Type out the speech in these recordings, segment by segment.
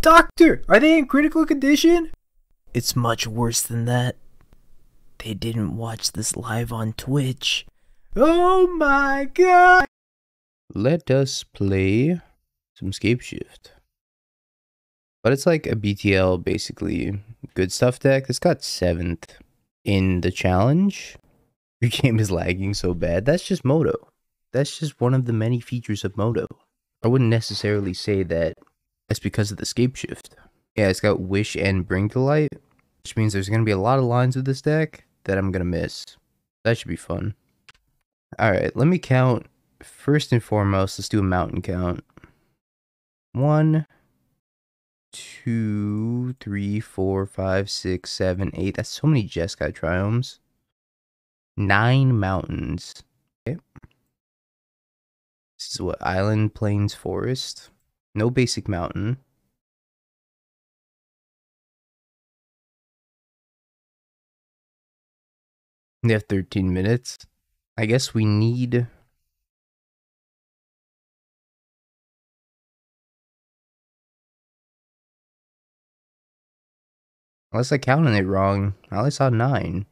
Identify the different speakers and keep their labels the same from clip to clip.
Speaker 1: Doctor, are they in critical condition? It's much worse than that. They didn't watch this live on Twitch. Oh my god!
Speaker 2: Let us play some Scapeshift. But it's like a BTL, basically. Good stuff deck. This got 7th in the challenge. Your game is lagging so bad. That's just Moto. That's just one of the many features of Moto. I wouldn't necessarily say that that's because of the Scapeshift. Yeah, it's got Wish and Bring to Light, which means there's going to be a lot of lines with this deck that I'm going to miss. That should be fun. Alright, let me count. First and foremost, let's do a mountain count. 1, 2, 3, 4, 5, 6, 7, 8. That's so many Jeskai Triomes. 9 mountains. Okay. This is what? Island, Plains, Forest. No basic mountain. They have 13 minutes. I guess we need... Unless I counted it wrong. I only saw 9.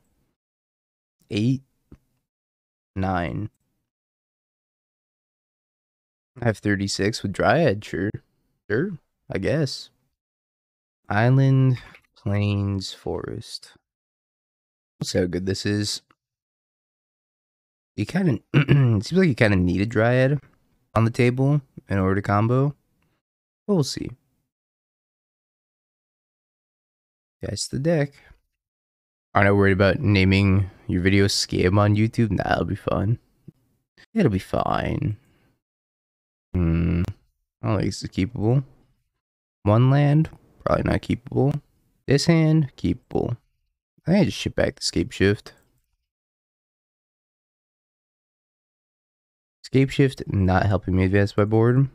Speaker 2: 8. 9. I have 36 with Dryad, sure. Sure, I guess. Island, Plains, Forest. Let's see how good this is. You kind of... it seems like you kind of need a Dryad on the table in order to combo. But we'll see. That's the deck. Aren't I worried about naming your video Scam on YouTube? Nah, it'll be fun. It'll be fine. I don't think it's keepable. 1 land, probably not keepable. This hand, keepable. I think I just ship back the Scapeshift. Scapeshift not helping me advance my board.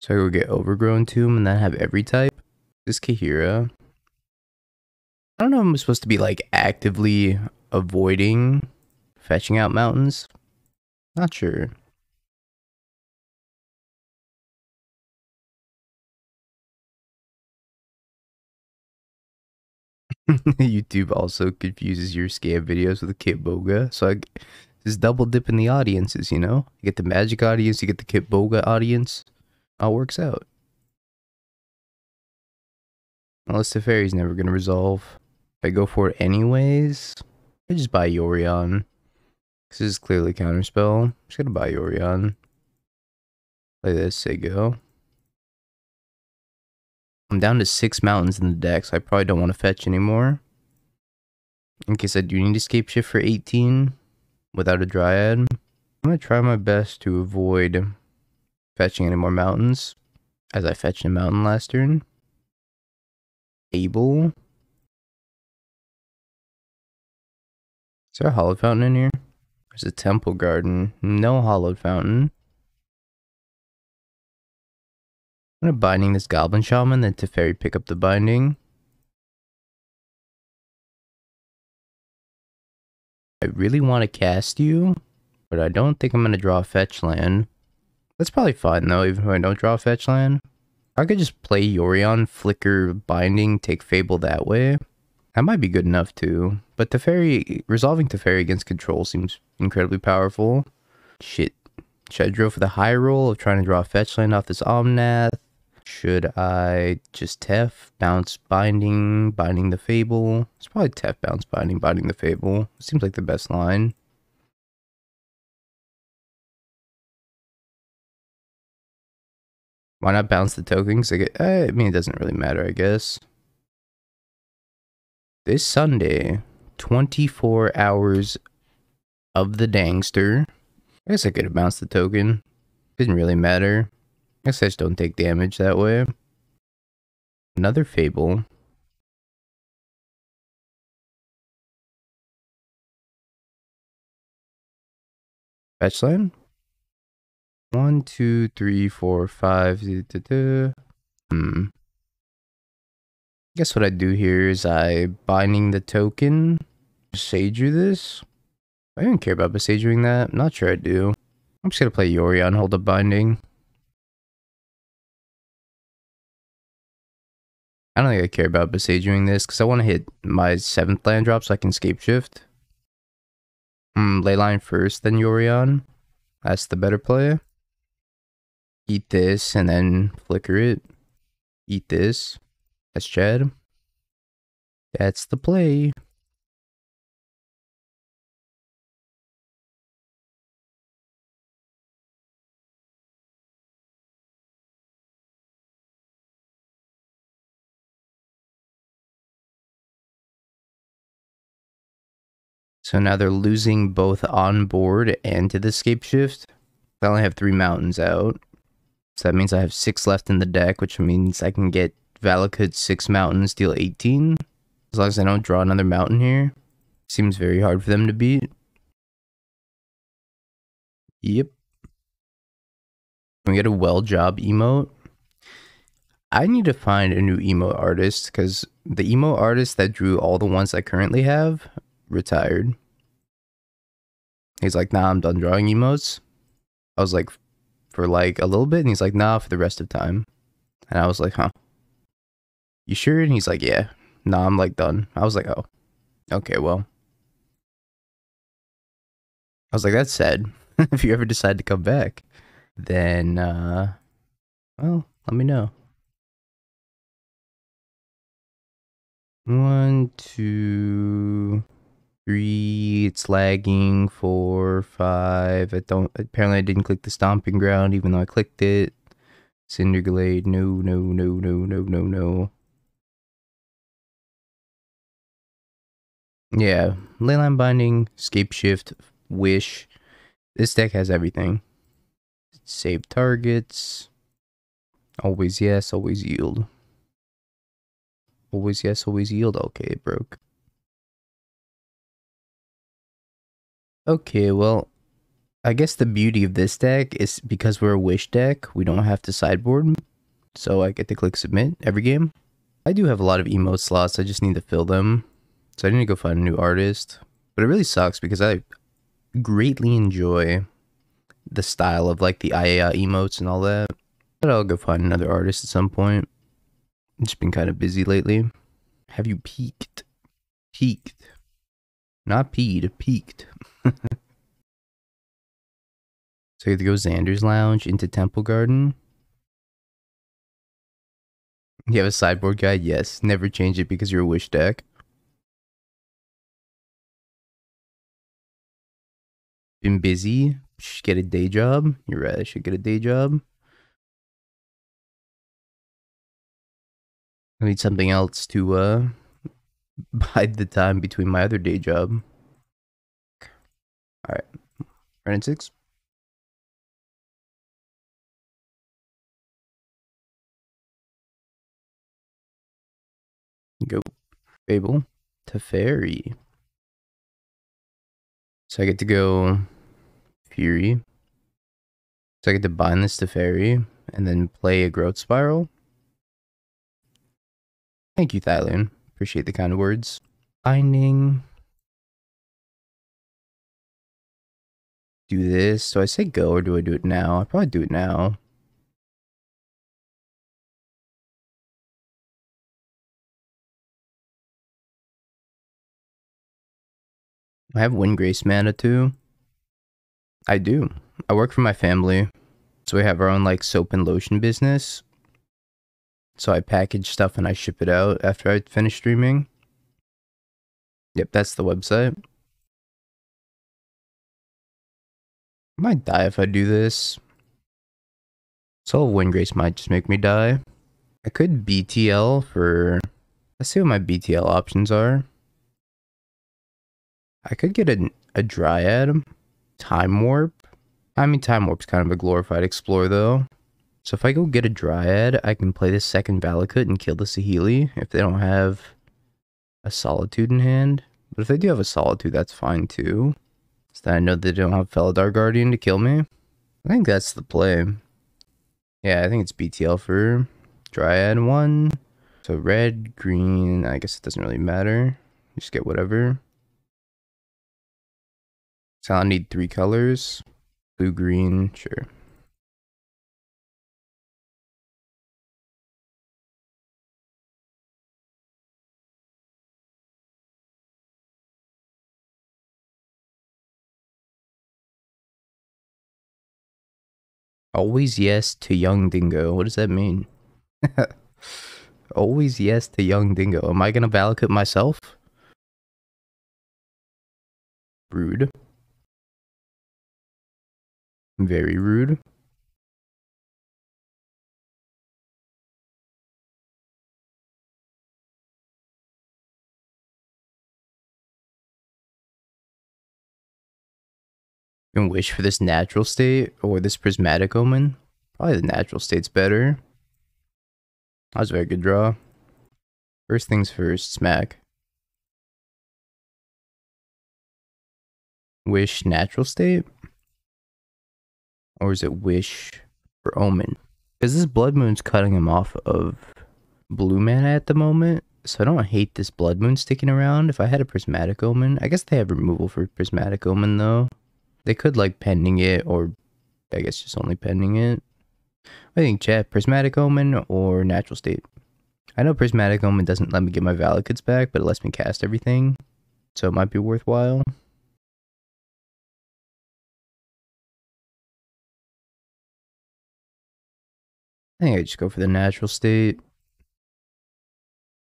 Speaker 2: So I go get Overgrown Tomb and then have every type. This Kahira. I don't know if I'm supposed to be like actively avoiding fetching out mountains. Not sure. YouTube also confuses your scam videos with the Kit Boga. So I just double dip in the audiences, you know? You get the Magic audience, you get the Kit Boga audience. All works out. Unless the fairy's never gonna resolve. If I go for it anyways, I just buy Yorion. This is clearly counterspell. I'm just gonna buy Yorion. Play this, say go. I'm down to 6 mountains in the deck, so I probably don't want to fetch anymore. In case I do need Escape Shift for 18 without a Dryad. I'm gonna try my best to avoid fetching any more mountains, as I fetched a mountain last turn. Able. Is there a Hollowed Fountain in here? There's a Temple Garden. No Hollowed Fountain. I'm gonna Binding this Goblin Shaman, then Teferi pick up the Binding. I really want to cast you, but I don't think I'm gonna draw a fetch land. That's probably fine though, even if I don't draw a fetch land. I could just play Yorion, flicker Binding, take Fable that way. That might be good enough too. But Teferi, resolving Teferi against control seems incredibly powerful. Shit. Should I draw for the high roll of trying to draw a fetch land off this Omnath? Should I just Tef, bounce Binding, Binding the Fable? It's probably Tef, bounce Binding, Binding the Fable. Seems like the best line. Why not bounce the tokens? I mean, it doesn't really matter, I guess. This Sunday, 24 hours of the Dangster. I guess I could have bounced the token. Didn't really matter. I guess I just don't take damage that way. Another Fable. Fetch land? 1, 2, 3, 4, 5. Guess what I do here is I Binding the token. Besager this. I didn't care about Besagering that. I'm not sure I do. I'm just gonna play Yorion, hold up Binding. I don't think I care about besieging this because I want to hit my 7th land drop so I can scape shift. Leyline first, then Yorion. That's the better play. Eat this and then flicker it. Eat this. That's Chad. That's the play. So now they're losing both on board and to the scape shift. I only have 3 mountains out. So that means I have 6 left in the deck, which means I can get Valakut 6 mountains, deal 18. As long as I don't draw another mountain here. Seems very hard for them to beat. Yep. We get a well job emote. I need to find a new emote artist because the emote artist that drew all the ones I currently have retired. He's like, nah, I'm done drawing emotes. I was like, for like a little bit, and he's like, nah, for the rest of time. And I was like, huh? You sure? And he's like, yeah. Nah, I'm like done. I was like, oh, okay, well. I was like, that's sad. If you ever decide to come back, then, well, let me know. 1, 2, 3. It's lagging. 4, 5. Apparently I didn't click the stomping ground, even though I clicked it. Cinderglade. No, no, no, no, no, no, no. Yeah. Leyline Binding, Scape Shift, Wish. This deck has everything. Save targets. Always yes, always yield. Always yes, always yield. Okay, it broke. Okay, well, I guess the beauty of this deck is because we're a Wish deck, we don't have to sideboard. So I get to click submit every game. I do have a lot of emote slots, I just need to fill them. So I need to go find a new artist. But it really sucks because I greatly enjoy the style of like the IA emotes and all that. But I'll go find another artist at some point. I've just been kind of busy lately. Have you peaked? Peaked. Not peed, peaked. So you have to go Xander's Lounge into Temple Garden. You have a sideboard guide? Yes. Never change it because you're a Wish deck. Been busy? Should get a day job? You're right, I should get a day job. I need something else to bide the time between my other day job. Alright. Running 6. Go. Fable. Teferi. So I get to go Fury. So I get to bind this Teferi and then play a Growth Spiral. Thank you, Thailand. Appreciate the kind words. Binding. Do this. So I say go or do I do it now? I probably do it now. I have Windgrace mana too. I do. I work for my family. So we have our own like soap and lotion business. So I package stuff and I ship it out after I finish streaming. Yep, that's the website. I might die if I do this. Soul of Windgrace might just make me die. I could BTL for... Let's see what my BTL options are. I could get a Dryad. Time Warp. I mean, Time Warp's kind of a glorified Explore, though. So if I go get a Dryad, I can play this second Valakut and kill the Saheeli if they don't have a Solitude in hand. But if they do have a Solitude, that's fine, too. So that I know they don't have Felidar Guardian to kill me. I think that's the play. Yeah, I think it's BTL for Dryad 1. So red, green, I guess it doesn't really matter. Just get whatever. So I'll need 3 colors. Blue, green, sure. Always yes to young dingo. What does that mean? Always yes to young dingo. Am I gonna validate myself? Rude. Very rude. And wish for this natural state or this prismatic omen. Probably the natural state's better. That was a very good draw. First things first, smack. Wish natural state? Or is it wish for omen? Because this blood moon's cutting him off of blue mana at the moment. So I don't hate this blood moon sticking around. If I had a prismatic omen, I guess they have removal for prismatic omen though. They could like pending it, or I guess just only pending it. I think chat, prismatic omen or natural state. I know prismatic omen doesn't let me get my valid kits back, but it lets me cast everything. So it might be worthwhile. I think I just go for the natural state.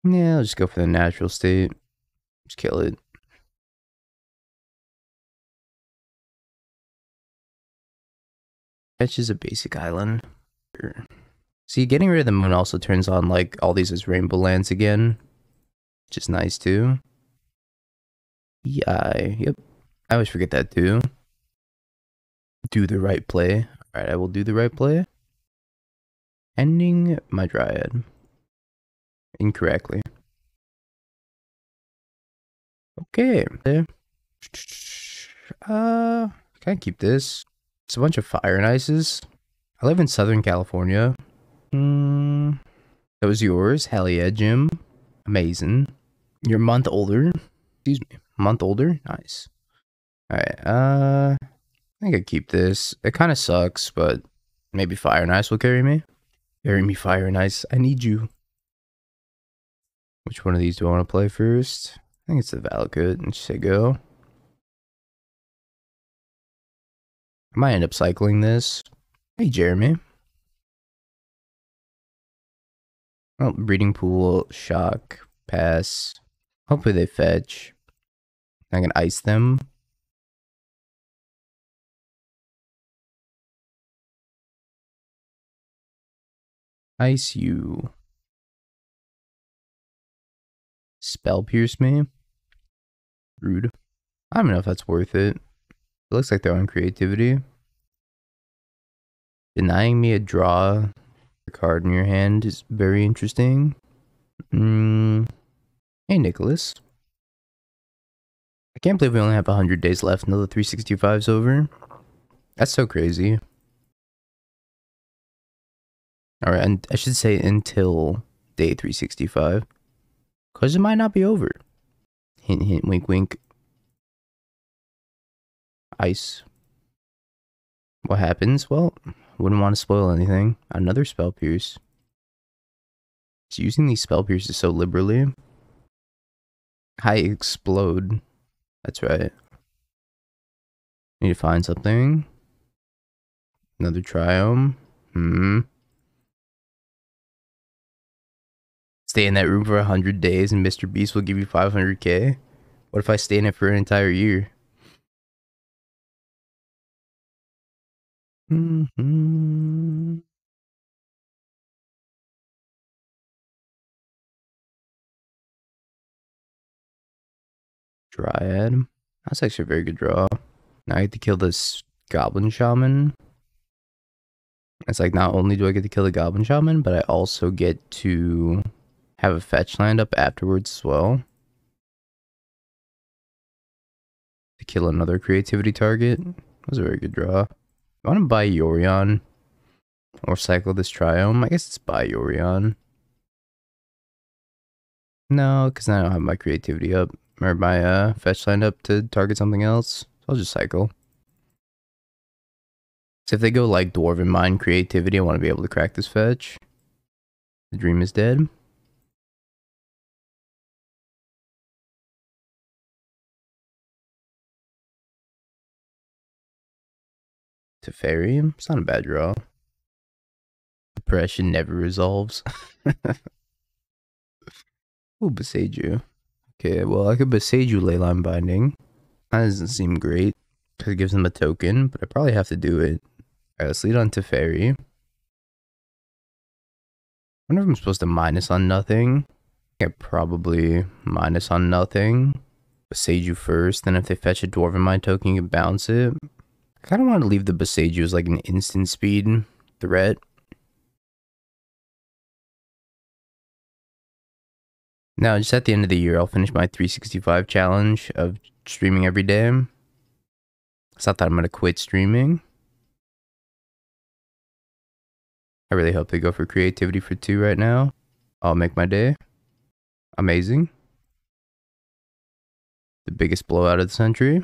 Speaker 2: Yeah, I'll just go for the natural state. Just kill it. Fetch is a basic island. See, getting rid of the moon also turns on like all these as rainbow lands again, which is nice too. Yeah, yep. I always forget that too. Do the right play. Alright, I will do the right play. Ending my dryad. Incorrectly. Okay. Can I keep this? It's a bunch of fire and ices. I live in Southern California. That was yours. Hell yeah, Jim. Amazing. You're a month older. Excuse me. Month older? Nice. Alright, I think I keep this. It kind of sucks, but maybe fire and ice will carry me. Carry me, fire and ice. I need you. Which one of these do I want to play first? I think it's the Valakut. Let's say go. I might end up cycling this. Hey, Jeremy. Oh, breeding pool, shock, pass. Hopefully they fetch. I can ice them. Ice you. Spell pierce me. Rude. I don't know if that's worth it. It looks like they're on creativity. Denying me a draw card in your hand is very interesting. Hey, Nicholas. I can't believe we only have 100 days left until the 365's over. That's so crazy. Alright, and I should say until day 365. Because it might not be over. Hint, hint, wink, wink. Ice. What happens? Well, wouldn't want to spoil anything. Another spell pierce. It's using these spell pierces so liberally. High explode. That's right. Need to find something. Another triome. Stay in that room for 100 days and Mr. Beast will give you 500k? What if I stay in it for an entire year? Dryad. That's actually a very good draw. Now I get to kill this Goblin Shaman. It's like not only do I get to kill the Goblin Shaman, but I also get to have a fetch land up afterwards as well. To kill another creativity target. That was a very good draw. I want to buy Yorion. Or cycle this Triome. I guess it's buy Yorion. No, because I don't have my creativity up. Or my fetch land up to target something else. So I'll just cycle. So if they go like Dwarven Mind creativity, I want to be able to crack this fetch. The dream is dead. Teferi, it's not a bad draw. Depression never resolves. Ooh, Beseiju. Okay, well, I could Beseiju Leyline Binding. That doesn't seem great, because it gives them a token, but I probably have to do it. Alright, let's lead on Teferi. I wonder if I'm supposed to minus on nothing. I think I probably minus on nothing. Beseiju first, then if they fetch a Dwarven Mind token, you can bounce it. I kind of want to leave the Beseiju as like an instant speed threat. Now, just at the end of the year, I'll finish my 365 challenge of streaming every day. It's not that I'm going to quit streaming. I really hope they go for creativity for 2 right now. I'll make my day. Amazing. The biggest blowout of the century.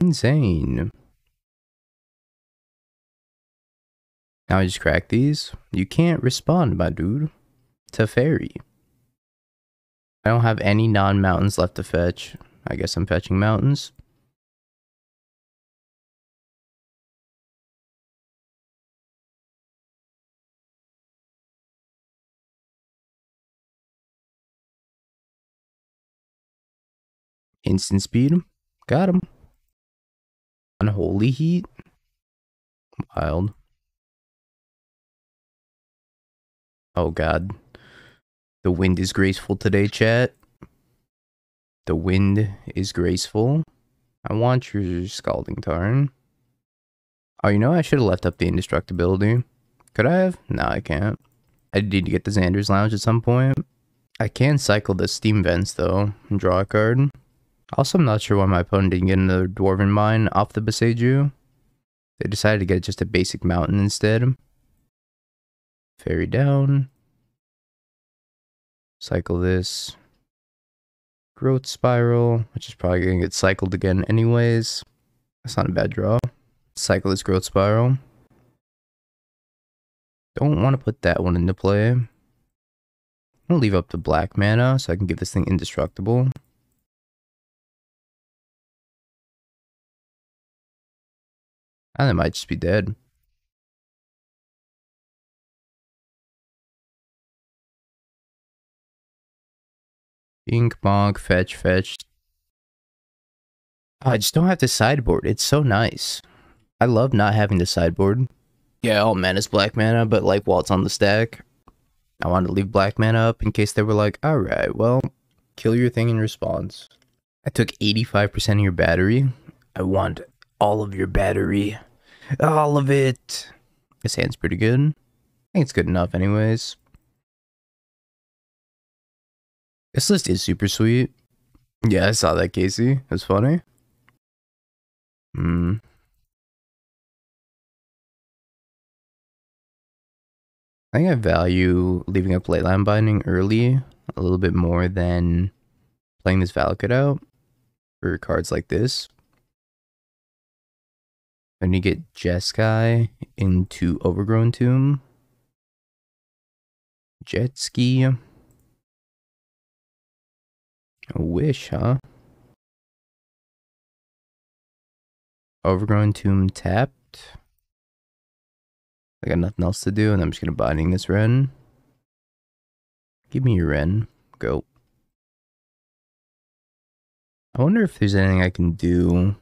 Speaker 2: Insane. Now I just crack these. You can't respond, my dude. Teferi. I don't have any non-mountains left to fetch. I guess I'm fetching mountains. Instant speed. Got him. Unholy heat. Wild. Oh god. The wind is graceful today, chat. The wind is graceful. I want your Scalding Tarn. Oh, you know, I should have left up the indestructibility. Could I have? No, I can't. I need to get the Xander's Lounge at some point. I can cycle the Steam Vents, though, and draw a card. Also, I'm not sure why my opponent didn't get another Dwarven Mine off the Beseiju. They decided to get just a basic mountain instead. Fairy down. Cycle this. Growth Spiral, which is probably going to get cycled again anyways. That's not a bad draw. Cycle this Growth Spiral. Don't want to put that one into play. I'm going to leave up the black mana so I can give this thing indestructible. And it might just be dead. Ink, bonk, fetch, fetch. Oh, I just don't have to sideboard. It's so nice. I love not having to sideboard. Yeah, all mana's black mana, but like while it's on the stack, I wanted to leave black mana up in case they were like, alright, well, kill your thing in response. I took 85% of your battery. I want all of your battery. All of it. This hand's pretty good. I think it's good enough anyways. This list is super sweet. Yeah, I saw that, Casey. It was funny. I think I value leaving up Leyline Binding early a little bit more than playing this Valakut out for cards like this. Then you get Jeskai into Overgrown Tomb. Jet Ski. A Wish, huh? Overgrown Tomb tapped. I got nothing else to do, and I'm just gonna binding this Ren. Give me your Ren. Go. I wonder if there's anything I can do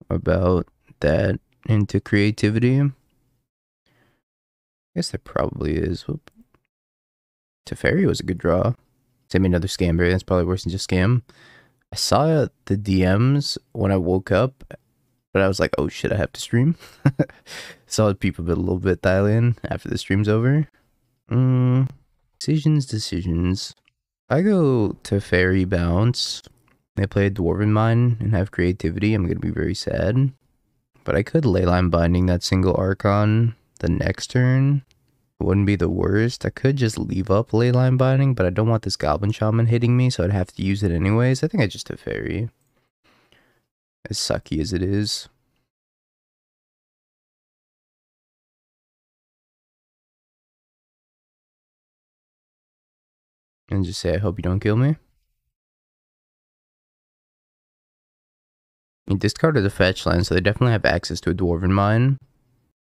Speaker 2: about that into creativity. I guess there probably is. Whoop. Teferi was a good draw. Send me another Scamberry. That's probably worse than just Scam. I saw the DMs when I woke up, but I was like, oh shit, I have to stream. Saw people a little bit dial in after the stream's over. Decisions. If I go Teferi bounce, they play a Dwarven Mine and have creativity, I'm going to be very sad. But I could Leyline Binding that single Archon the next turn. It wouldn't be the worst. I could just leave up Leyline Binding, but I don't want this Goblin Shaman hitting me, so I'd have to use it anyways. I think I just Teferi. As sucky as it is. And just say, I hope you don't kill me. He discarded a fetch land, so they definitely have access to a Dwarven Mine.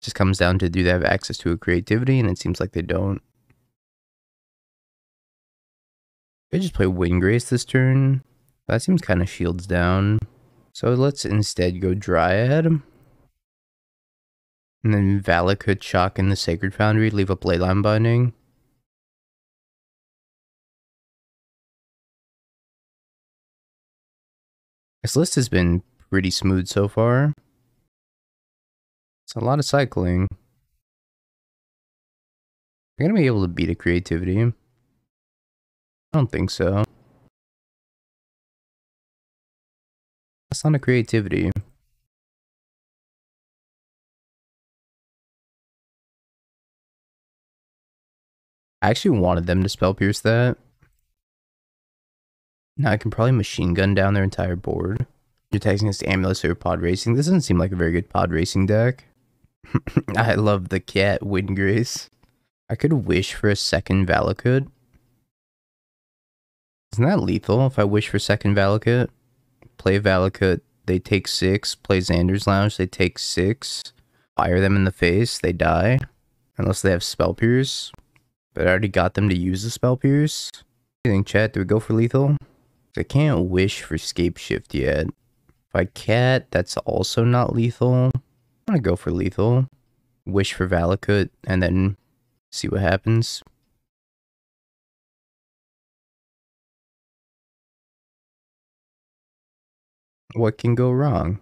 Speaker 2: Just comes down to, do they have access to a creativity, and it seems like they don't. They just play Windgrace this turn. That seems kind of shields down. So let's instead go Dryad. And then Valak could Shock in the Sacred Foundry, leave up Leyline Binding. This list has been pretty smooth so far. It's a lot of cycling. They're gonna be able to beat a creativity. I don't think so. That's not a creativity. I actually wanted them to Spell Pierce that. Now I can probably machine gun down their entire board. You're texting against Amulet or Pod Racing. This doesn't seem like a very good Pod Racing deck. I love the cat Windgrace. I could wish for a second Valakut. Isn't that lethal if I wish for second Valakut? Play Valakut, they take 6. Play Xander's Lounge, they take 6. Fire them in the face, they die. Unless they have Spell Pierce. But I already got them to use the Spell Pierce. What do you think, chat? Do we go for lethal? I can't wish for Scape Shift yet. If I cat, that's also not lethal. I'm gonna go for lethal. Wish for Valakut, and then see what happens. What can go wrong?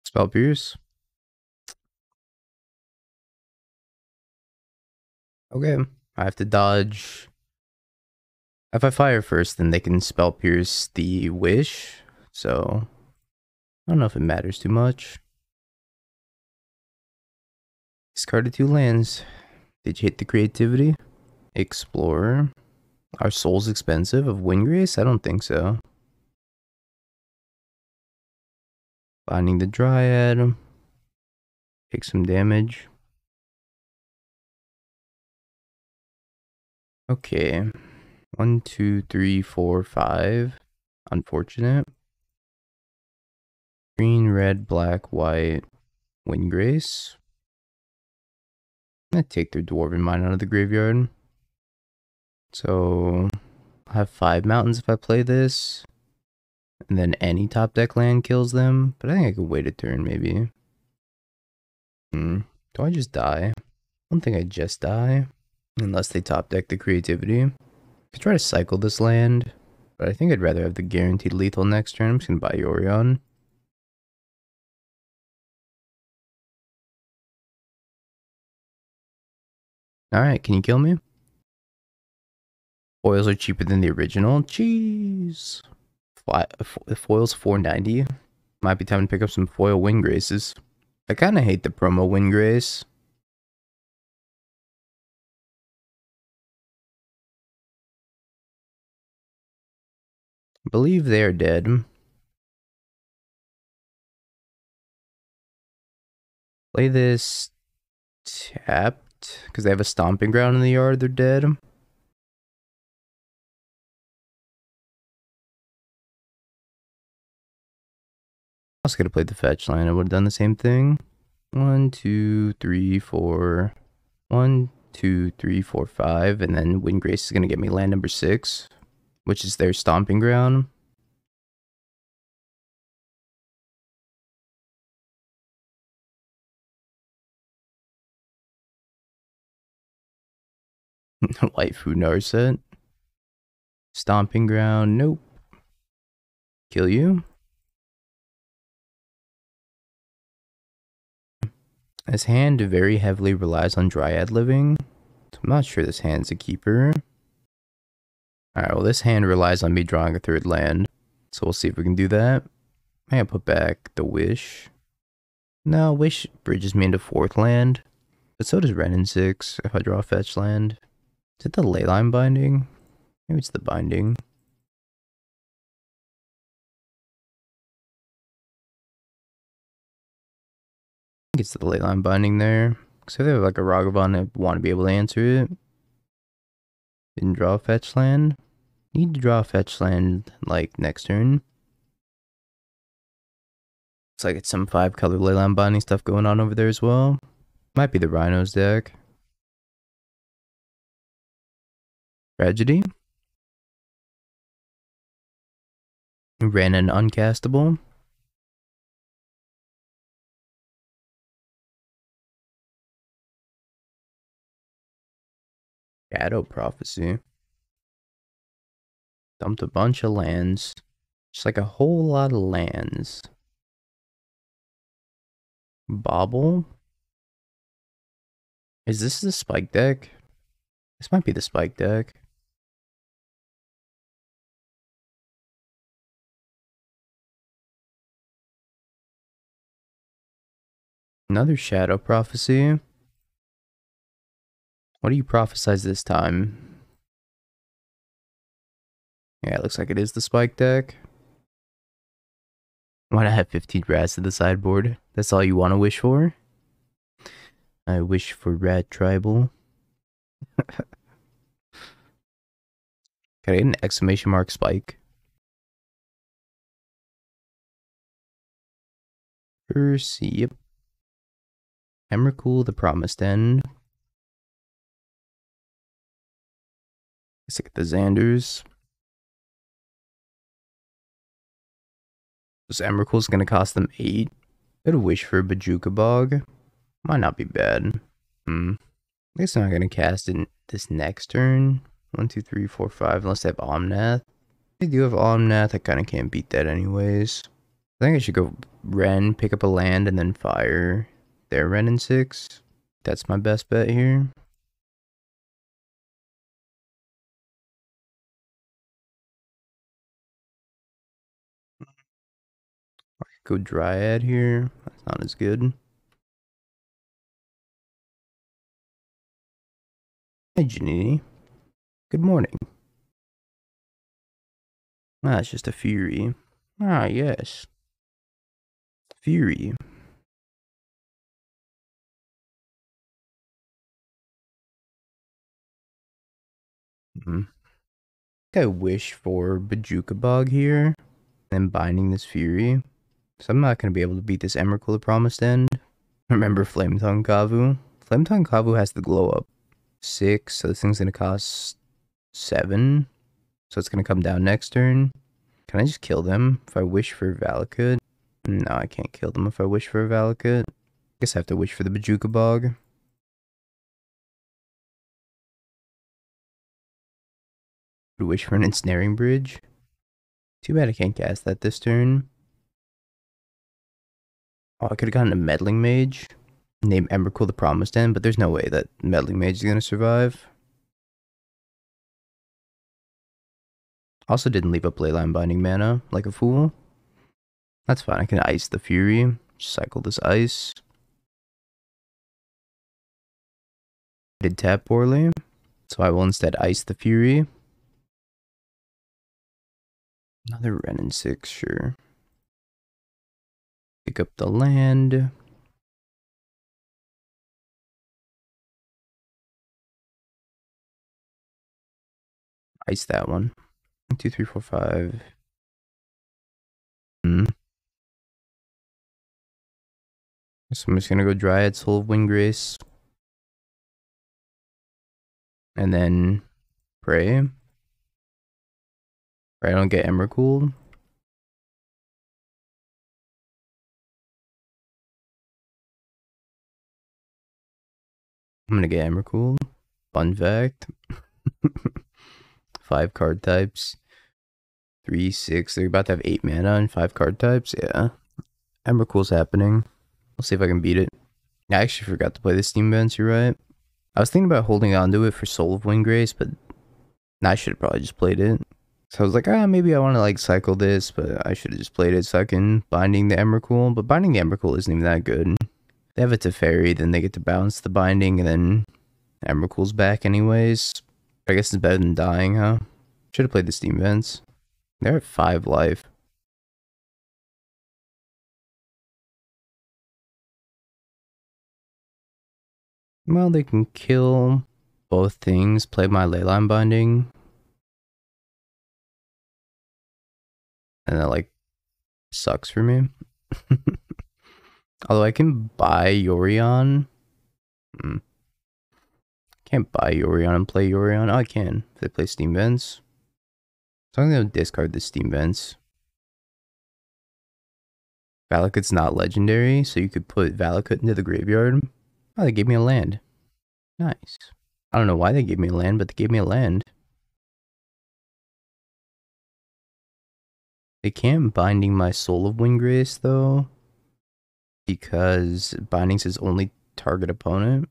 Speaker 2: Spell Pierce. Okay, I have to dodge. If I fire first, then they can Spell Pierce the Wish. So, I don't know if it matters too much. Discarded 2 lands. Did you hit the creativity? Explorer. Are souls expensive of Windgrace? I don't think so. Binding the Dryad. Take some damage. Okay. 1, 2, 3, 4, 5. Unfortunate. Green, red, black, white. Windgrace. I'm gonna take their Dwarven Mine out of the graveyard. So, I'll have 5 mountains if I play this. And then any top deck land kills them. But I think I could wait a turn, maybe. Do I just die? I don't think I just die. Unless they top deck the creativity. I could try to cycle this land. But I think I'd rather have the guaranteed lethal next turn. I'm just gonna buy Yorion. Alright, can you kill me? Foils are cheaper than the original. Jeez. Foil's $4.90. Might be time to pick up some foil Windgraces. I kind of hate the promo Windgrace. I believe they are dead. Play this tapped because they have a stomping ground in the yard. They're dead. I was gonna play the fetch line. I would have done the same thing. 1, 2, 3, 4. 1, 2, 3, 4, 5, and then Windgrace is gonna get me land number 6, which is their stomping ground. Waifu Narset. Stomping ground, nope. Kill you. This hand very heavily relies on Dryad living. So I'm not sure this hand's a keeper. Alright, well this hand relies on me drawing a 3rd land. So we'll see if we can do that. I'm gonna put back the Wish. No, Wish bridges me into 4th land. But so does Ren in 6 if I draw a fetch land. Is it the Leyline Binding? Maybe it's the Binding. Gets the leyline binding there. So if they have like a Ragavan, I want to be able to answer it. Didn't draw a fetch land. Need to draw a fetch land like next turn. Looks like it's some 5-color leyline binding stuff going on over there as well. Might be the Rhinos deck. Tragedy. Ran an uncastable. Shadow Prophecy. Dumped a bunch of lands. Just like a whole lot of lands. Bobble. Is this the spike deck? This might be the spike deck. Another Shadow Prophecy. What do you prophesize this time? Yeah, it looks like it is the spike deck. Why not have 15 rats to the sideboard? That's all you want to wish for? I wish for rat tribal. Can I get an exclamation mark spike? Percy, yep. Emrakul, the Promised End. Let's look at the Xanders. This Emrakul's gonna cost them 8. Got a wish for a Bajuka Bog. Might not be bad. I guess I'm not gonna cast it this next turn. 1, 2, 3, 4, 5, unless they have Omnath. If they do have Omnath, I kinda can't beat that anyways. I think I should go Ren, pick up a land, and then fire their Ren in 6. That's my best bet here. Go Dryad here. That's not as good. Hey, Janini. Good morning. Ah, it's just a Fury. Ah, yes. Fury. I wish for Bajuka Bog here. And binding this Fury. So I'm not going to be able to beat this Emrakul the Promised End. Remember Flametongue Kavu? Flametongue Kavu has the glow up 6, so this thing's going to cost 7. So it's going to come down next turn. Can I just kill them if I wish for Valakut? No, I can't kill them if I wish for a Valakut. I guess I have to wish for the Bajuka Bog. Wish for an Ensnaring Bridge. Too bad I can't cast that this turn. Oh, I could have gotten a Meddling Mage. Named Emrakul the Promised End, but there's no way that Meddling Mage is going to survive. Also didn't leave up Leyline Binding mana, like a fool. That's fine, I can ice the Fury. Cycle this ice. Did tap poorly, so I will instead ice the Fury. Another Ren in 6, sure. Pick up the land. Ice that one. 1, 2, 3, 4, 5. So I'm just gonna go Dryad, Soul of Windgrace. And then pray. Pray I don't get Emrakul. I'm gonna get Emrakul. Fun fact. 5 card types. 3, 6. They're about to have 8 mana and 5 card types. Yeah. Emrakul's happening. I'll see if I can beat it. I actually forgot to play the Steam Vents, you're right. I was thinking about holding on to it for Soul of Windgrace, but I should have probably just played it. So I was like, maybe I want to like cycle this, but I should have just played it so I can binding the Emrakul. But binding the Emrakul isn't even that good. If they have it to Fairy, then they get to bounce the binding, and then Emrakul's back anyways. I guess it's better than dying, huh? Should have played the Steam Vents. They're at 5 life. Well, they can kill both things, play my Leyline Binding. And that, like, sucks for me. Although I can buy Yorion. Can't buy Yorion and play Yorion. Oh, I can. If they play Steam Vents. So I'm going to discard the Steam Vents. Valakut's not legendary, so you could put Valakut into the graveyard. Oh, they gave me a land. Nice. I don't know why they gave me a land, but they gave me a land. They can't Binding my Soul of Windgrace, though. Because Binding says only target opponent.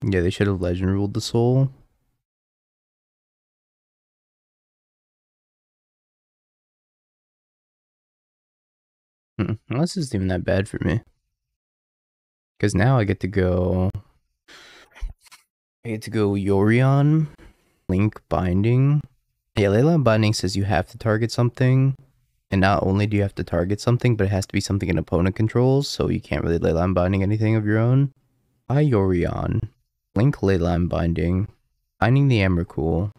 Speaker 2: Yeah, they should have legend ruled the soul. Well, this isn't even that bad for me. Because now I get to go... Yorion, Link Binding. Yeah, Leyline Binding says you have to target something. And not only do you have to target something, but it has to be something an opponent controls, so you can't really Leyline Binding anything of your own. Buy Yorion. Link Leyline Binding. Binding the Emrakul.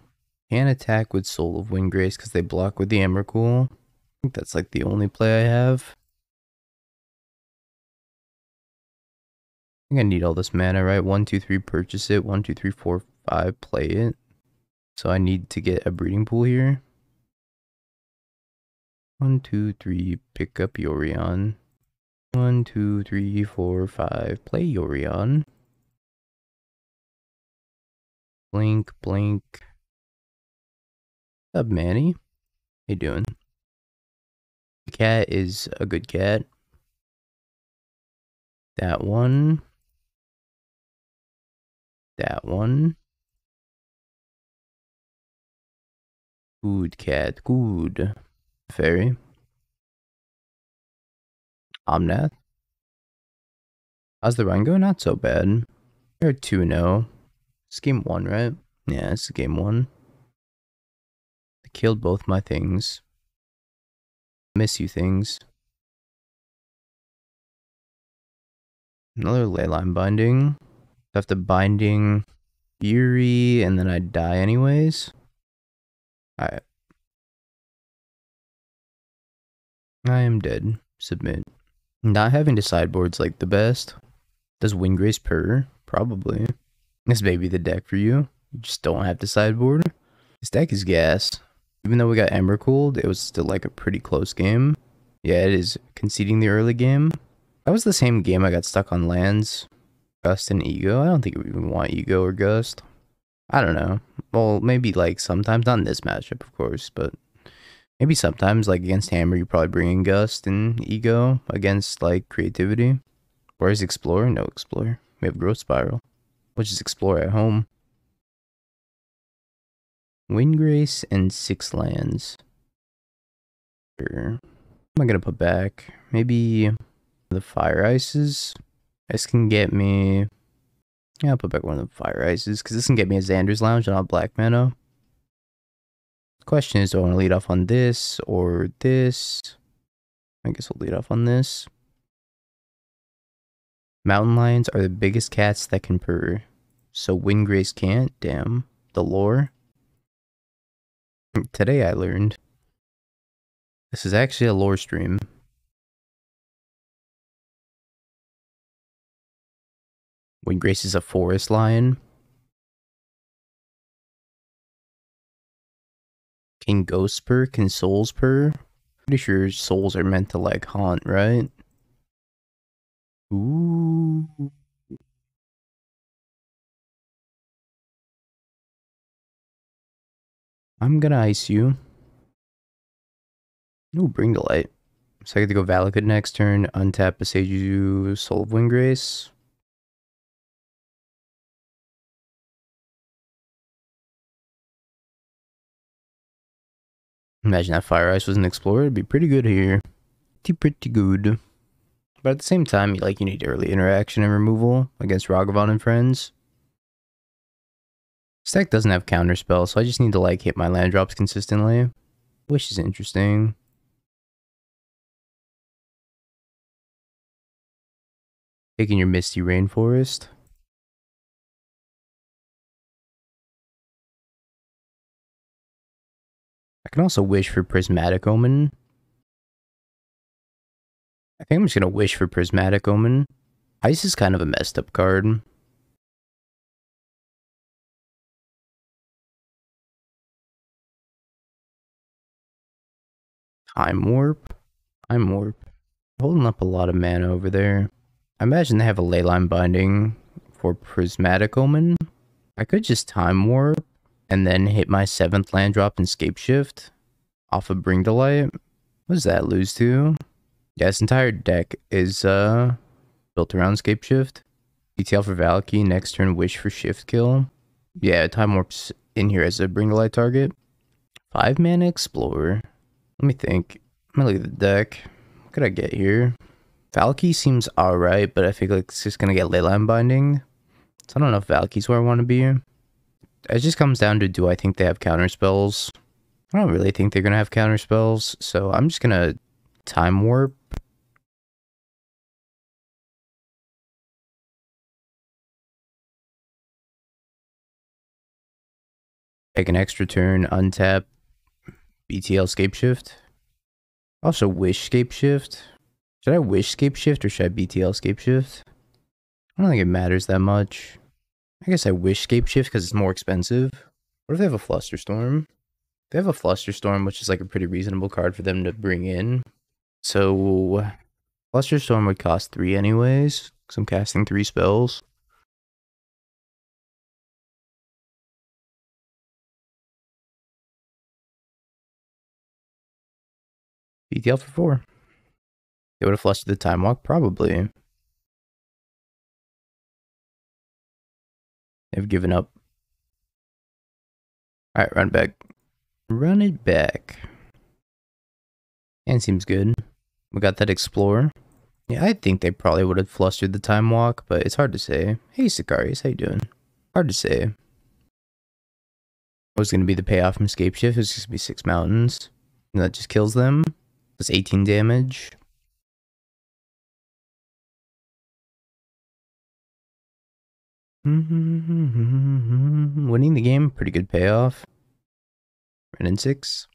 Speaker 2: Can't attack with Soul of Windgrace because they block with the Emrakul. I think that's like the only play I have. I think I need all this mana, right? 1, 2, 3, purchase it. 1, 2, 3, 4, 5, play it. So I need to get a breeding pool here. 1, 2, 3, pick up Yorion. 1, 2, 3, 4, 5, play Yorion. Blink, blink. What's up, Manny? How you doing? The cat is a good cat. That one. That one. Good cat, good. Fairy. Omnath. How's the run go? Not so bad. We're 2-0. It's game 1, right? Yeah, it's game 1. I killed both my things. Miss you things. Another Leyline Binding. I have to Binding Fury, and then I die anyways. Alright. I am dead. Submit. Not having to sideboard's like the best. Does Windgrace purr? Probably. This may be the deck for you. You just don't have to sideboard. This deck is gas. Even though we got Emrakul, it was still like a pretty close game. Yeah, it is conceding the early game. That was the same game I got stuck on lands. Gust and Ego. I don't think we even want Ego or Gust. I don't know. Well, maybe like sometimes. Not in this matchup, of course, but maybe sometimes, like against Hammer, you probably bring in Gust and Ego against like Creativity. Where's Explorer? No Explorer. We have Growth Spiral, which is Explorer at home. Windgrace and 6 lands. Sure. What am I gonna put back? Maybe the Fire Ices. This can get me... Yeah, I'll put back one of the Fire Ices, because this can get me a Xander's Lounge and I'll black mana. The question is, do I want to lead off on this or this? I guess we'll lead off on this. Mountain lions are the biggest cats that can purr. So Windgrace can't? Damn. The lore. Today I learned. This is actually a lore stream. Windgrace is a forest lion. Can ghosts purr? Can souls purr? Pretty sure souls are meant to like haunt, right? Ooh. I'm gonna ice you. Ooh, bring the light. So I get to go Valakut next turn, untap Beseiju Soul of Windgrace. Imagine that Fire Ice was an Explorer. It'd be pretty good here. Pretty good. But at the same time, you need early interaction and removal against Ragavan and friends. This deck doesn't have counterspell, so I just need to hit my land drops consistently. Which is interesting. Taking your Misty Rainforest. I can also wish for Prismatic Omen. I think I'm just gonna wish for Prismatic Omen. Ice is kind of a messed up card. Time Warp. Time Warp. Holding up a lot of mana over there. I imagine they have a Leyline Binding for Prismatic Omen. I could just Time Warp and then hit my 7th land drop and Scape Shift off of Bring to Light. What does that lose to? Yeah, this entire deck is built around Scape Shift. ETL for Valky, next turn Wish for Shift Kill. Yeah, Time Warp's in here as a Bring to Light target. 5 mana Explorer. Let me think. I'm gonna look at the deck. What could I get here? Valky seems alright, but I feel like it's just gonna get Leyline Binding. So I don't know if Valky's where I want to be. It just comes down to, do I think they have counter spells? I don't really think they're gonna have counter spells, so I'm just gonna Time Warp. Take an extra turn, untap, BTL Scape Shift. Also Wish Scape Shift. Should I Wish Scape Shift or should I BTL Scape Shift? I don't think it matters that much. I guess I Wish Scape Shift because it's more expensive. What if they have a Flusterstorm? They have a Flusterstorm, which is like a pretty reasonable card for them to bring in. So Flusterstorm would cost 3 anyways, because I'm casting 3 spells. BTL for 4. They would have flustered the Time Walk? Probably. They've given up. Alright, run back. Run it back. And seems good. We got that Explorer. Yeah, I think they probably would have flustered the Time Walk, but it's hard to say. Hey, Sicarius, how you doing? Hard to say. What was going to be the payoff from Scape Shift? It's just going to be 6 mountains. And that just kills them. That's 18 damage. Winning the game, pretty good payoff. Ren in 6.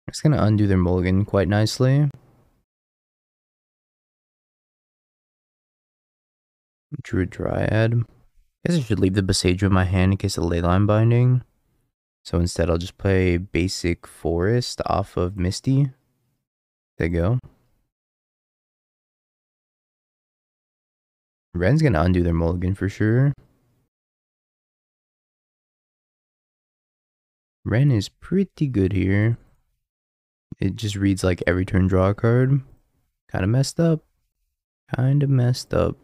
Speaker 2: It's going to undo their mulligan quite nicely. Drew a Dryad. I guess I should leave the Besage in my hand in case of Leyline Binding. So instead I'll just play basic Forest off of Misty. There you go. Ren's gonna undo their mulligan for sure. Ren is pretty good here. It just reads like every turn draw a card. Kinda messed up. Kinda messed up.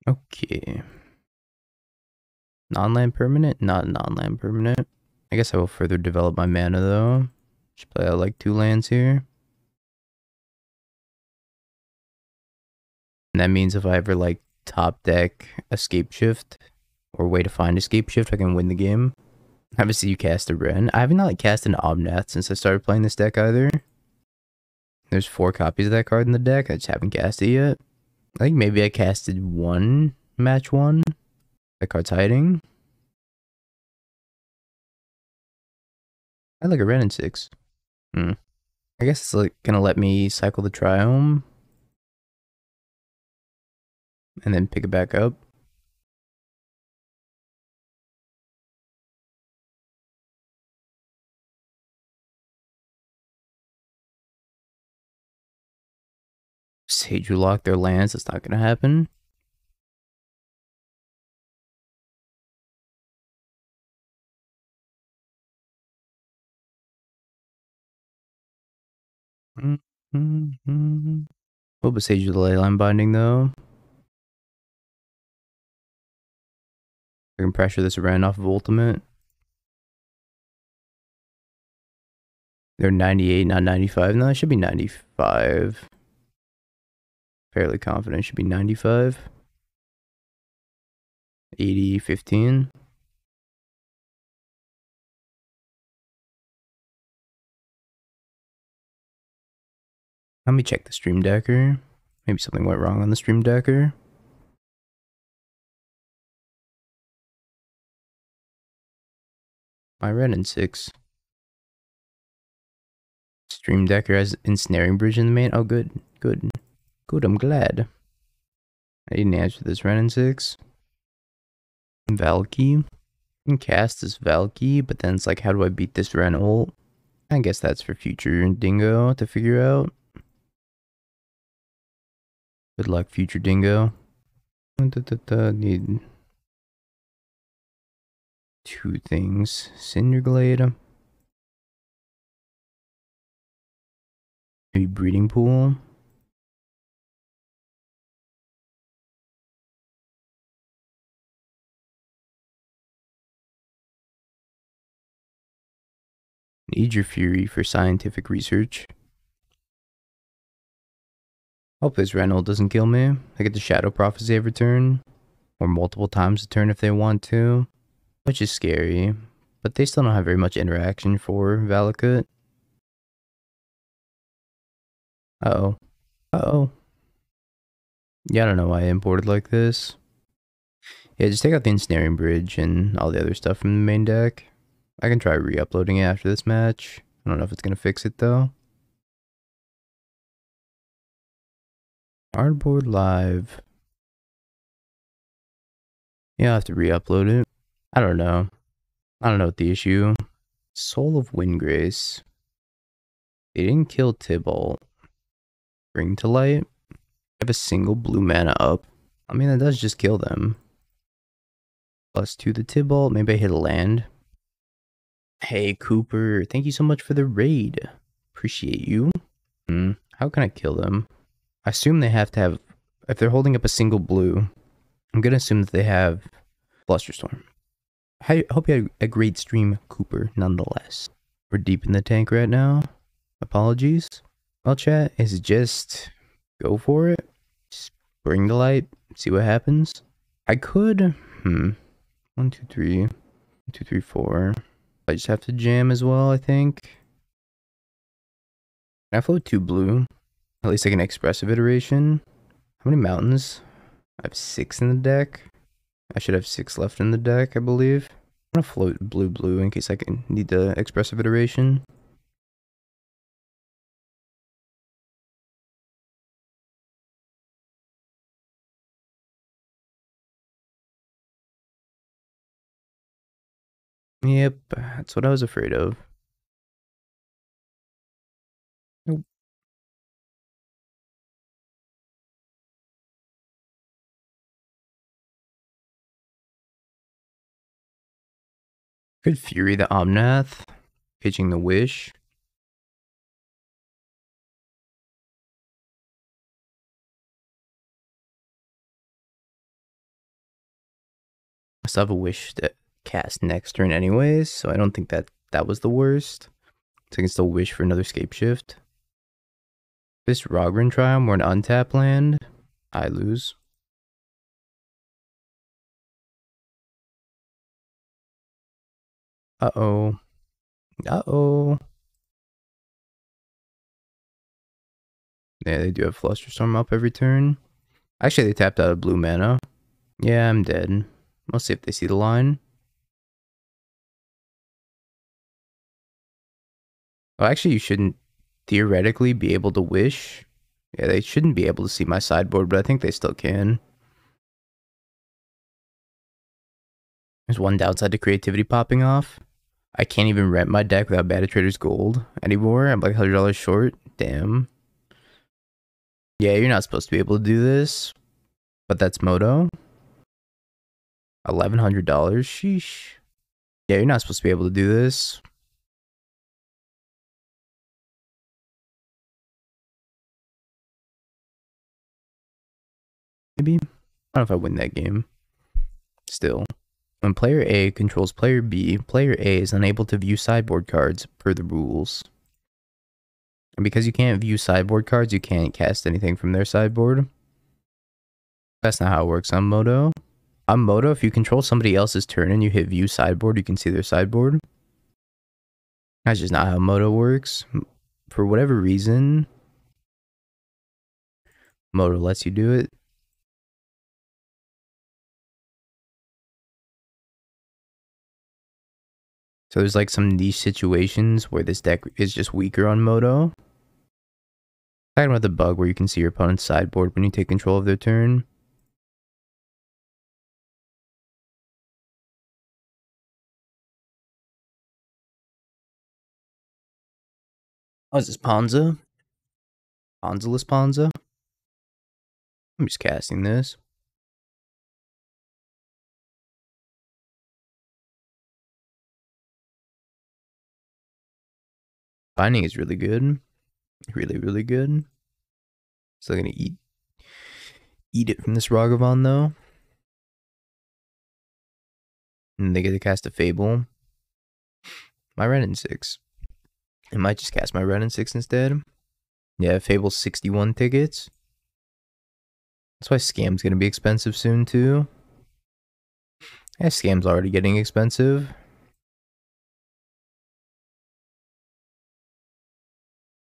Speaker 2: Okay. Non-land permanent? Not non-land permanent. I guess I will further develop my mana though. Should play out like 2 lands here. And that means if I ever like top deck Escape Shift or way to find Escape Shift, I can win the game. I haven't seen you cast a Ren. I haven't like cast an Omnath since I started playing this deck either. There's 4 copies of that card in the deck. I just haven't cast it yet. I think maybe I casted 1 match 1. That card's hiding. I like a Ren in 6. I guess it's like gonna let me cycle the Triome. And then pick it back up. Sage will lock their lands. That's not gonna happen. What was Sage of the Leyline Binding though? I can pressure this Ren off of Ultimate. They're 98, not 95. No, it should be 95. Fairly confident it should be 95. 80, 15. Let me check the Stream Decker. Maybe something went wrong on the Stream Decker. I ran in 6. Stream Decker has Ensnaring Bridge in the main. Oh, good. Good. Good, I'm glad. I didn't answer this Ren in 6. Valky. You can cast this Valky, but then it's like, how do I beat this Ren ult? I guess that's for future Dingo to figure out. Good luck, future Dingo. Need 2 things. Cinderglade. Maybe Breeding Pool. Need your Fury for scientific research. Hope this Reynolds doesn't kill me. I get the Shadow Prophecy every turn. Or multiple times a turn if they want to. Which is scary. But they still don't have very much interaction for Valakut. Uh-oh. Uh-oh. Yeah, I don't know why I imported like this. Yeah, just take out the Ensnaring Bridge and all the other stuff from the main deck. I can try re-uploading it after this match. I don't know if it's going to fix it though. Cardboard Live. Yeah, I'll have to re-upload it. I don't know. I don't know what the issue. Soul of Windgrace. They didn't kill Tybalt. Bring to Light. I have a single blue mana up. I mean, that does just kill them. +2 the Tybalt. Maybe I hit a land. Hey, Cooper. Thank you so much for the raid. Appreciate you. How can I kill them? I assume they have to have... If they're holding up a single blue, I'm going to assume that they have Flusterstorm. I hope you had a great stream, Cooper, nonetheless. We're deep in the tank right now. Apologies. Well, chat, is just go for it. Just bring the light. See what happens. I could... 1, 2, 3. 1, 2, 3, 4. I just have to jam as well, I think. Can I float 2 blue? At least like an expressive iteration. How many mountains? I have 6 in the deck. I should have 6 left in the deck, I believe. I'm gonna float blue in case I can need the expressive iteration. Yep, that's what I was afraid of. Nope. Could Fury the Omnath, pitching the Wish. I still have a Wish to cast next turn anyways, so I don't think that was the worst. So I can still wish for another Scapeshift. This Rogren Triumph or an untap land, I lose. Uh-oh. Uh-oh. Yeah, they do have Flusterstorm up every turn. Actually, they tapped out a blue mana. Yeah, I'm dead. We'll see if they see the line. Oh, actually, you shouldn't theoretically be able to wish. Yeah, they shouldn't be able to see my sideboard, but I think they still can. There's one downside to creativity popping off. I can't even rent my deck without Bad Trader's Gold anymore. I'm like $100 short. Damn. Yeah, you're not supposed to be able to do this. But that's Moto. $1,100. Sheesh. Yeah, you're not supposed to be able to do this. Maybe. I don't know if I win that game. Still. When player A controls player B, player A is unable to view sideboard cards per the rules. And because you can't view sideboard cards, you can't cast anything from their sideboard. That's not how it works on Moto. On Moto, if you control somebody else's turn and you hit view sideboard, you can see their sideboard. That's just not how Moto works. For whatever reason, Moto lets you do it. So there's like some niche situations where this deck is just weaker on Moto. Talking about the bug where you can see your opponent's sideboard when you take control of their turn. Oh, is this Ponza? Ponzaless Ponza? I'm just casting this. Binding is really good. Really, really good. Still gonna eat it from this Ragavan though. And they get to cast a Fable. My Ren in 6. I might just cast my Ren in 6 instead. Yeah, Fable's 61 tickets. That's why Scam's gonna be expensive soon too. Yeah, Scam's already getting expensive.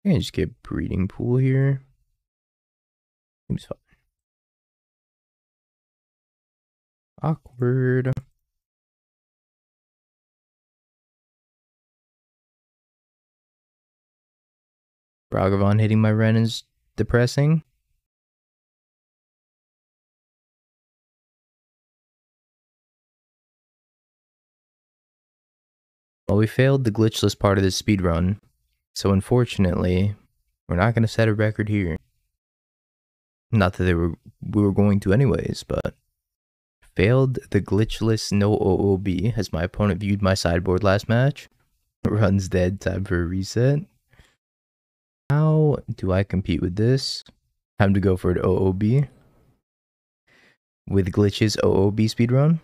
Speaker 2: I can just get Breeding Pool here. Seems fine. Awkward. Ragavan hitting my Ren is depressing. Well, we failed the glitchless part of this speedrun, so unfortunately, we're not going to set a record here. Not that we were going to anyways, but failed the glitchless no OOB as my opponent viewed my sideboard last match. Run's dead, time for a reset. How do I compete with this? Time to go for an OOB. With glitches OOB speedrun.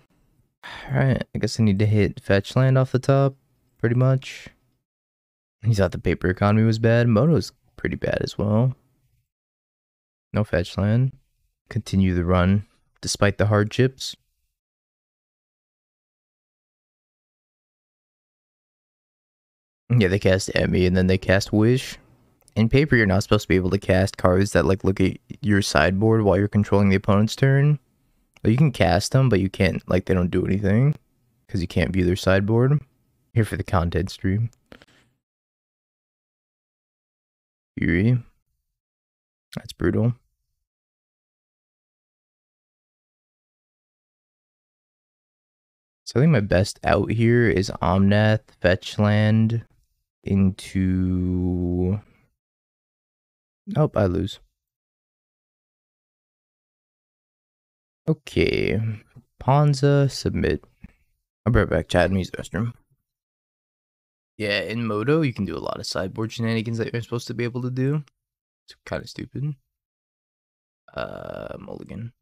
Speaker 2: Alright, I guess I need to hit fetch land off the top, pretty much. He thought the paper economy was bad. Moto's pretty bad as well. No fetch land. Continue the run, despite the hardships. Yeah, they cast Emmy and then they cast Wish. In paper, you're not supposed to be able to cast cards that like look at your sideboard while you're controlling the opponent's turn. But you can cast them, but you can't, like, they don't do anything. Because you can't view their sideboard. Here for the content stream. Fury. That's brutal. So I think my best out here is Omnath, fetch land into... Oh, I lose. Okay. Ponza, submit. I'll be right back, chat, and use the restroom. Yeah, in Moto, you can do a lot of sideboard shenanigans that you're supposed to be able to do. It's kind of stupid. Mulligan.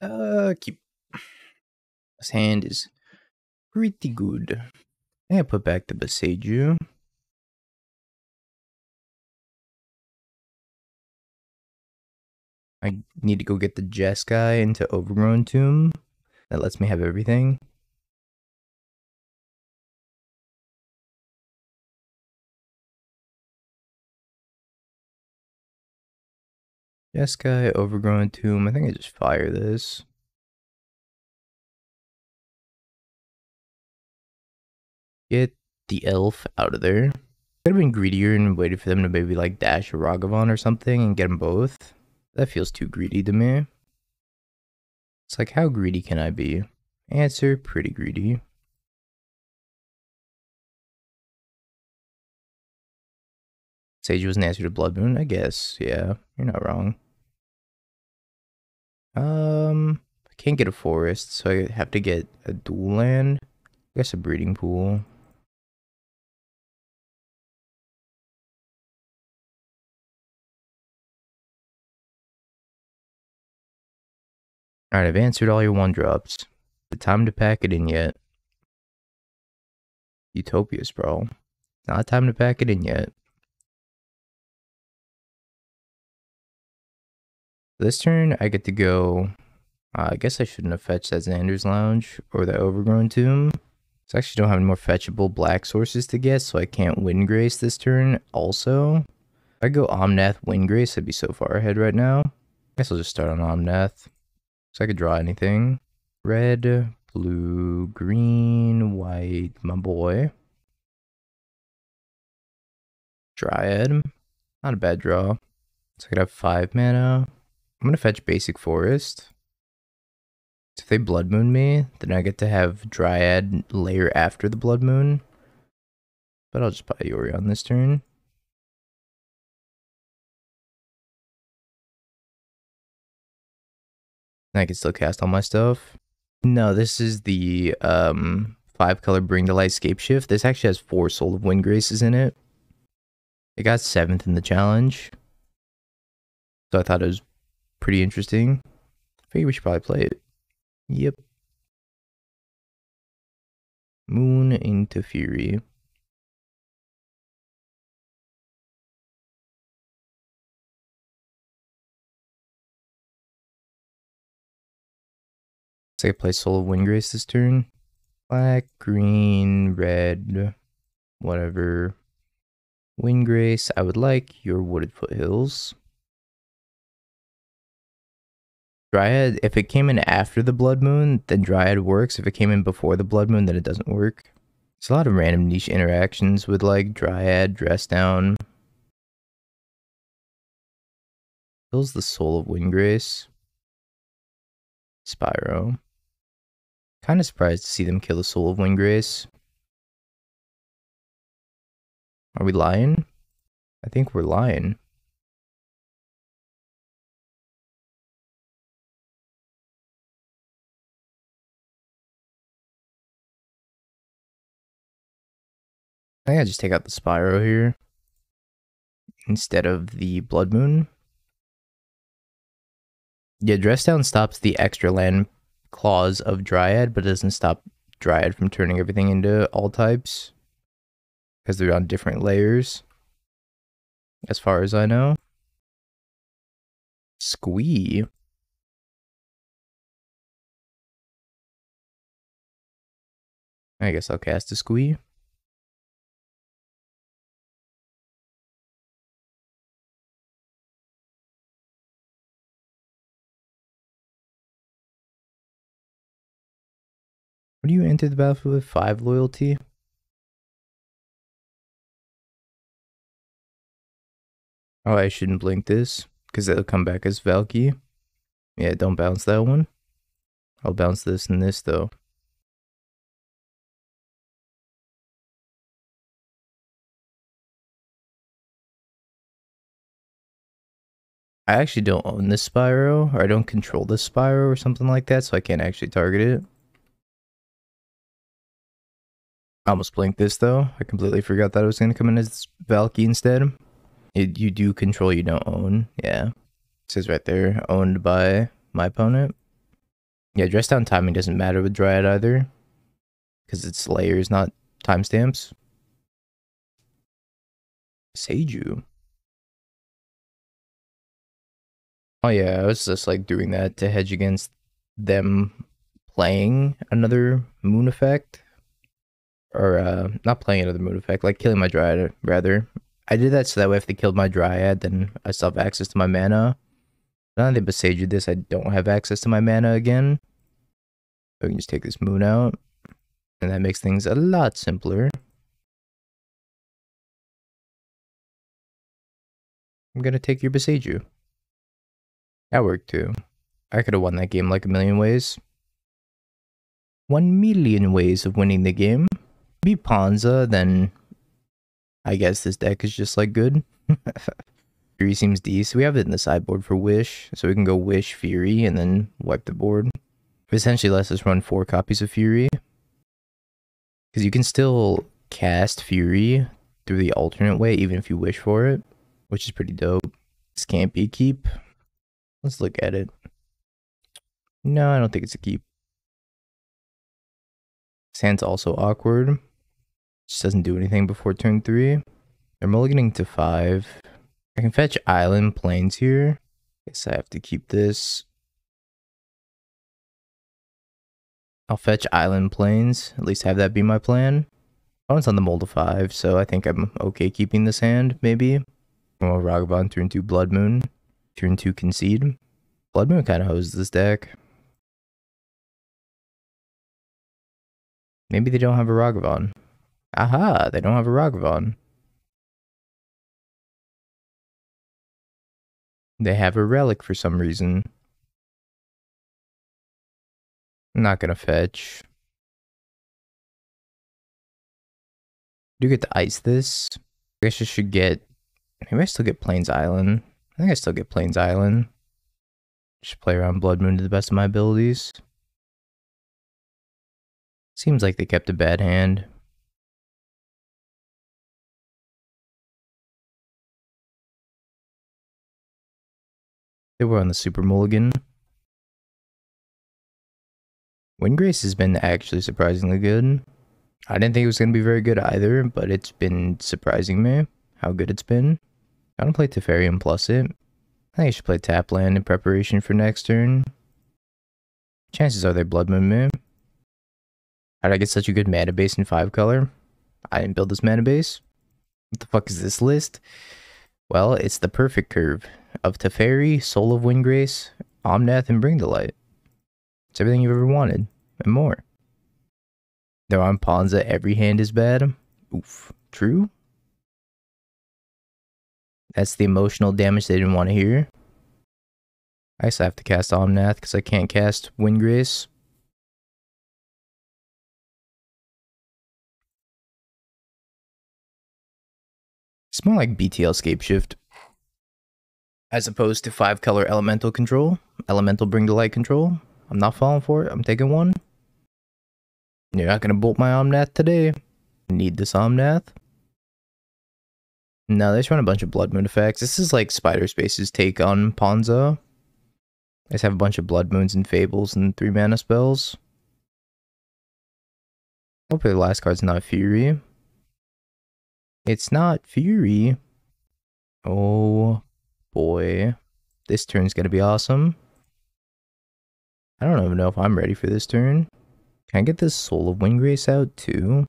Speaker 2: Keep. This hand is pretty good. I put back the Beseiju. I need to go get the Jeskai into Overgrown Tomb. That lets me have everything. Jeskai, Overgrown Tomb. I think I just fire this. Get the elf out of there. Could have been greedier and waited for them to maybe like dash a Ragavan or something and get them both. That feels too greedy to me. It's like, how greedy can I be? Answer, pretty greedy. Sage was an answer to Blood Moon, I guess. Yeah, you're not wrong. I can't get a forest, so I have to get a dual land. I guess a breeding pool. Alright, I've answered all your 1-drops. The time to pack it in yet. Utopias, bro. Not time to pack it in yet. This turn, I get to go I guess I shouldn't have fetched that Xander's Lounge or the Overgrown Tomb. So I actually don't have any more fetchable black sources to get, so I can't Windgrace this turn. Also, if I go Omnath Windgrace, I'd be so far ahead right now. I guess I'll just start on Omnath. So I could draw anything. Red, blue, green, white, my boy. Dryad. Not a bad draw. So I could have 5 mana. I'm gonna fetch Basic Forest. So if they Blood Moon me, then I get to have Dryad layer after the Blood Moon. But I'll just buy Yori on this turn. And I can still cast all my stuff. No, this is the 5-color Bring to Light Scape Shift. This actually has 4 Soul of Windgraces in it. It got 7th in the challenge. So I thought it was pretty interesting. I figure we should probably play it. Yep. Moon into Fury. So I play Soul of Windgrace this turn. Black, green, red, whatever. Windgrace, I would like your Wooded Foothills. Dryad, if it came in after the Blood Moon, then Dryad works. If it came in before the Blood Moon, then it doesn't work. There's a lot of random niche interactions with like Dryad, Dress Down. Kills the Soul of Windgrace. Spyro. Kind of surprised to see them kill the Soul of Windgrace. Are we lying? I think we're lying. I think I just take out the Spyro here instead of the Blood Moon. Yeah, Dress Down stops the extra land clause of Dryad, but it doesn't stop Dryad from turning everything into all types. Because they're on different layers. As far as I know. Squee. I guess I'll cast a Squee. What do you enter the battlefield with? 5 loyalty? Oh, I shouldn't blink this, because it'll come back as Valky. Yeah, don't bounce that one. I'll bounce this and this, though. I actually don't own this Spyro, or I don't control this Spyro or something like that, so I can't actually target it. I almost blinked this, though. I completely forgot that it was going to come in as Valky instead. You do control, you don't own. Yeah. It says right there, owned by my opponent. Yeah, Dress Down timing doesn't matter with Dryad either. Because it's layers, not timestamps. Seiju. Oh yeah, I was just like doing that to hedge against them playing another moon effect. Or not playing another moon effect, like killing my Dryad, rather. I did that so that way if they killed my Dryad, then I still have access to my mana. Now that they Besaged this, I don't have access to my mana again. So I can just take this moon out. And that makes things a lot simpler. I'm gonna take your Besage. That worked too. I could have won that game like a million ways. 1,000,000 ways of winning the game. Beat Ponza, then I guess this deck is just like good. Fury seems decent. We have it in the sideboard for Wish, so we can go Wish, Fury, and then wipe the board. Essentially lets us run 4 copies of Fury. Because you can still cast Fury through the alternate way, even if you wish for it, which is pretty dope. This can't be a keep. Let's look at it. No, I don't think it's a keep. This hand's also awkward. Just doesn't do anything before turn 3. They're mulliganing to 5. I can fetch Island Plains here. Guess I have to keep this. I'll fetch Island Plains, at least have that be my plan. Opponent's on the mold of 5, so I think I'm okay keeping this hand, maybe. Oh, Ragavan, turn 2 Blood Moon, turn 2 Concede. Blood Moon kind of hoses this deck. Maybe they don't have a Ragavan. Aha, they don't have a Ragavan. They have a Relic for some reason. I'm not gonna fetch. Do get to ice this. I guess I should get... Maybe I still get Plains Island. I think I still get Plains Island. Just play around Blood Moon to the best of my abilities. Seems like they kept a bad hand. They were on the Super Mulligan. Windgrace has been actually surprisingly good. I didn't think it was going to be very good either, but it's been surprising me how good it's been. I don't play Teferi and plus it. I think I should play tap land in preparation for next turn. Chances are they Blood Moon me. How did I get such a good mana base in 5 color? I didn't build this mana base. What the fuck is this list? Well, it's the perfect curve of Teferi, Soul of Windgrace, Omnath, and Bring the Light. It's everything you've ever wanted, and more. Though on Ponza, every hand is bad. Oof. True? That's the emotional damage they didn't want to hear. I also have to cast Omnath because I can't cast Windgrace. It's more like BTL Scapeshift. As opposed to 5 color elemental control. Elemental Bring to Light control. I'm not falling for it. I'm taking one. You're not going to bolt my Omnath today. Need this Omnath. No, they just run a bunch of Blood Moon effects. This is like Spider Space's take on Ponza. They just have a bunch of Blood Moons and Fables and 3 mana spells. Hopefully the last card's not Fury. It's not Fury. Oh boy. This turn's gonna be awesome. I don't even know if I'm ready for this turn. Can I get this Soul of Windgrace out too?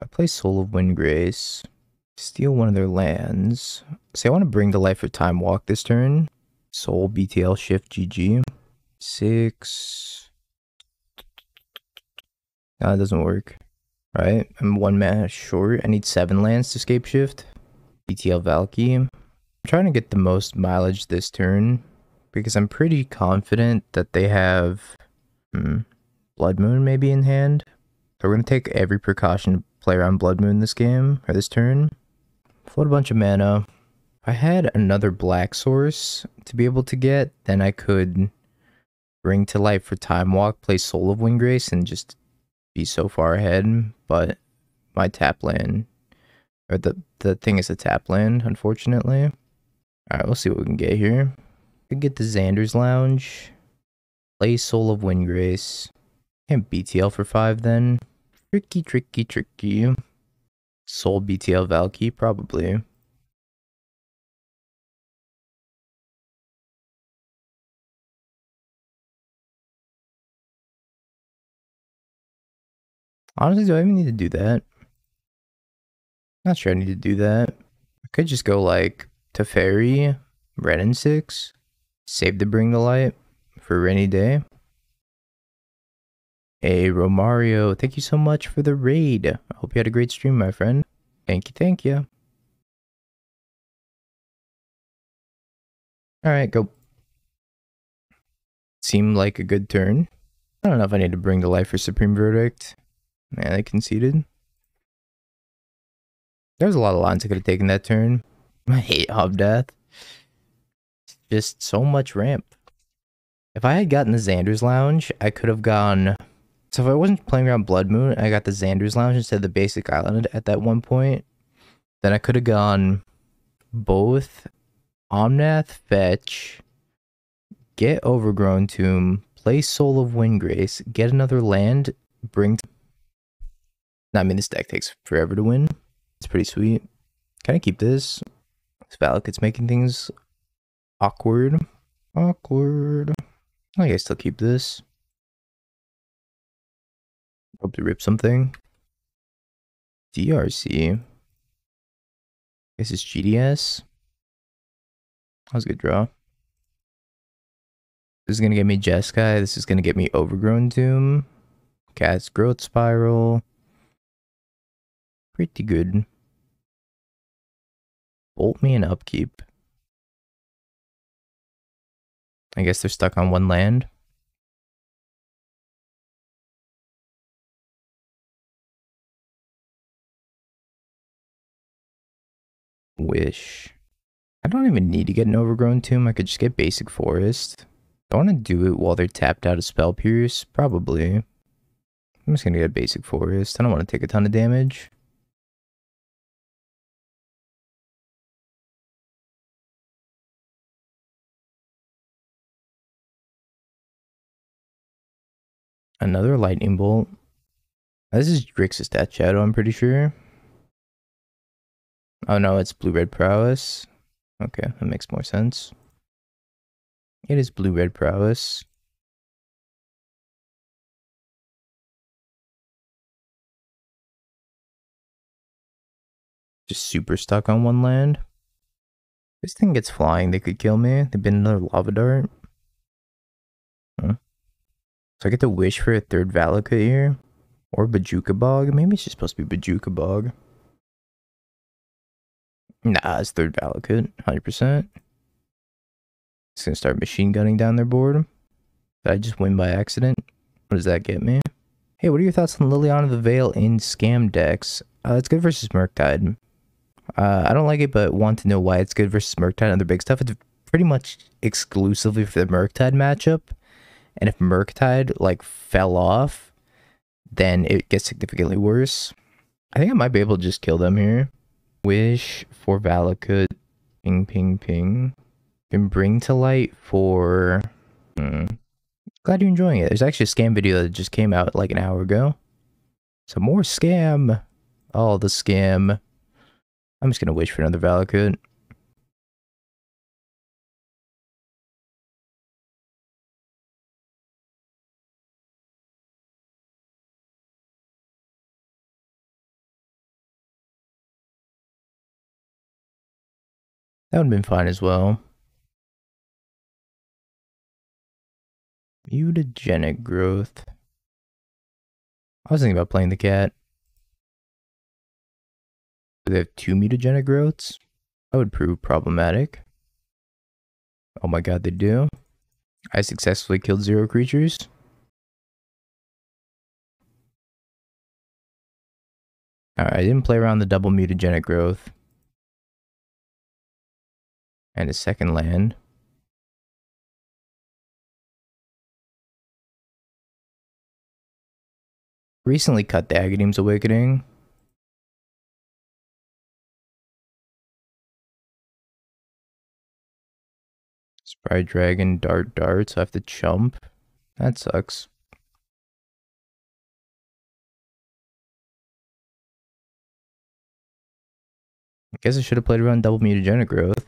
Speaker 2: If I play Soul of Windgrace, steal one of their lands. Say I want to Bring to Life for Time Walk this turn. Soul BTL Shift GG. 6. No, it doesn't work. Alright, I'm 1 mana short. I need 7 lands to Scape Shift. BTL Valky. I'm trying to get the most mileage this turn because I'm pretty confident that they have Blood Moon maybe in hand. So we're going to take every precaution to play around Blood Moon this game, or this turn. Float a bunch of mana. If I had another black source to be able to get, then I could Bring to Life for Time Walk, play Soul of Windgrace, and just be so far ahead. But my tap land, or the thing is a tap land, unfortunately. Alright, we'll see what we can get here. We can get the Xander's Lounge. Play Soul of Windgrace. Can't BTL for 5 then. Tricky, tricky, tricky. Soul BTL Valky, probably. Honestly, do I even need to do that? Not sure I need to do that. I could just go like Teferi, red and 6. Save the Bring the Light for a rainy day. Hey, Romario, thank you so much for the raid. I hope you had a great stream, my friend. Thank you, thank you. Alright, go. Seemed like a good turn. I don't know if I need to Bring to Life for Supreme Verdict. Man, they conceded. There's a lot of lines I could have taken that turn. I hate Obdeath. Just so much ramp. If I had gotten the Xander's Lounge, I could have gone... So if I wasn't playing around Blood Moon, I got the Xander's Lounge instead of the basic island at that one point, then I could have gone both Omnath, fetch, get Overgrown Tomb, play Soul of Windgrace, get another land, bring... I mean, this deck takes forever to win. It's pretty sweet. Can I keep this? This Valakut's making things awkward. Awkward. I guess still keep this. Hope to rip something. DRC. This is GDS. That was a good draw. This is gonna get me Jeskai. This is gonna get me Overgrown Tomb. Cat's Growth Spiral. Pretty good. Bolt me an Upkeep. I guess they're stuck on one land. Wish. I don't even need to get an Overgrown Tomb. I could just get Basic Forest. Do I want to do it while they're tapped out of Spell Pierce? Probably. I'm just gonna get a Basic Forest. I don't want to take a ton of damage. Another Lightning Bolt. This is Grixis Death Shadow, I'm pretty sure. Oh no, it's Blue-Red Prowess. Okay, that makes more sense. It is Blue-Red Prowess. Just super stuck on one land. This thing gets flying, they could kill me. They've been another Lava Dart. Huh. So I get to wish for a third Valakut here. Or Bajuka Bog. Maybe it's just supposed to be Bajuka Bog. Nah, it's third Valakut, 100%. It's gonna start machine gunning down their board. Did I just win by accident? What does that get me? Hey, what are your thoughts on Liliana of the Veil in scam decks? It's good versus Murktide. I don't like it, but want to know why it's good versus Murktide and other big stuff. It's pretty much exclusively for the Murktide matchup. And if Murktide, like, fell off, then it gets significantly worse. I think I might be able to just kill them here. Wish for Valakut. Ping, ping, ping. Can bring to light for... Glad you're enjoying it. There's actually a scam video that just came out like an hour ago. So more scam. Oh, the scam. I'm just gonna wish for another Valakut. That would have been fine as well. Mutagenic growth. I was thinking about playing the cat. Do they have 2 mutagenic growths? That would prove problematic. Oh my god, they do. I successfully killed 0 creatures. Alright, I didn't play around the double mutagenic growth. And a second land. Recently cut the Agadeem's Awakening. Sprite Dragon, Dart, so I have to chump. That sucks. I guess I should have played around double mutagenic growth.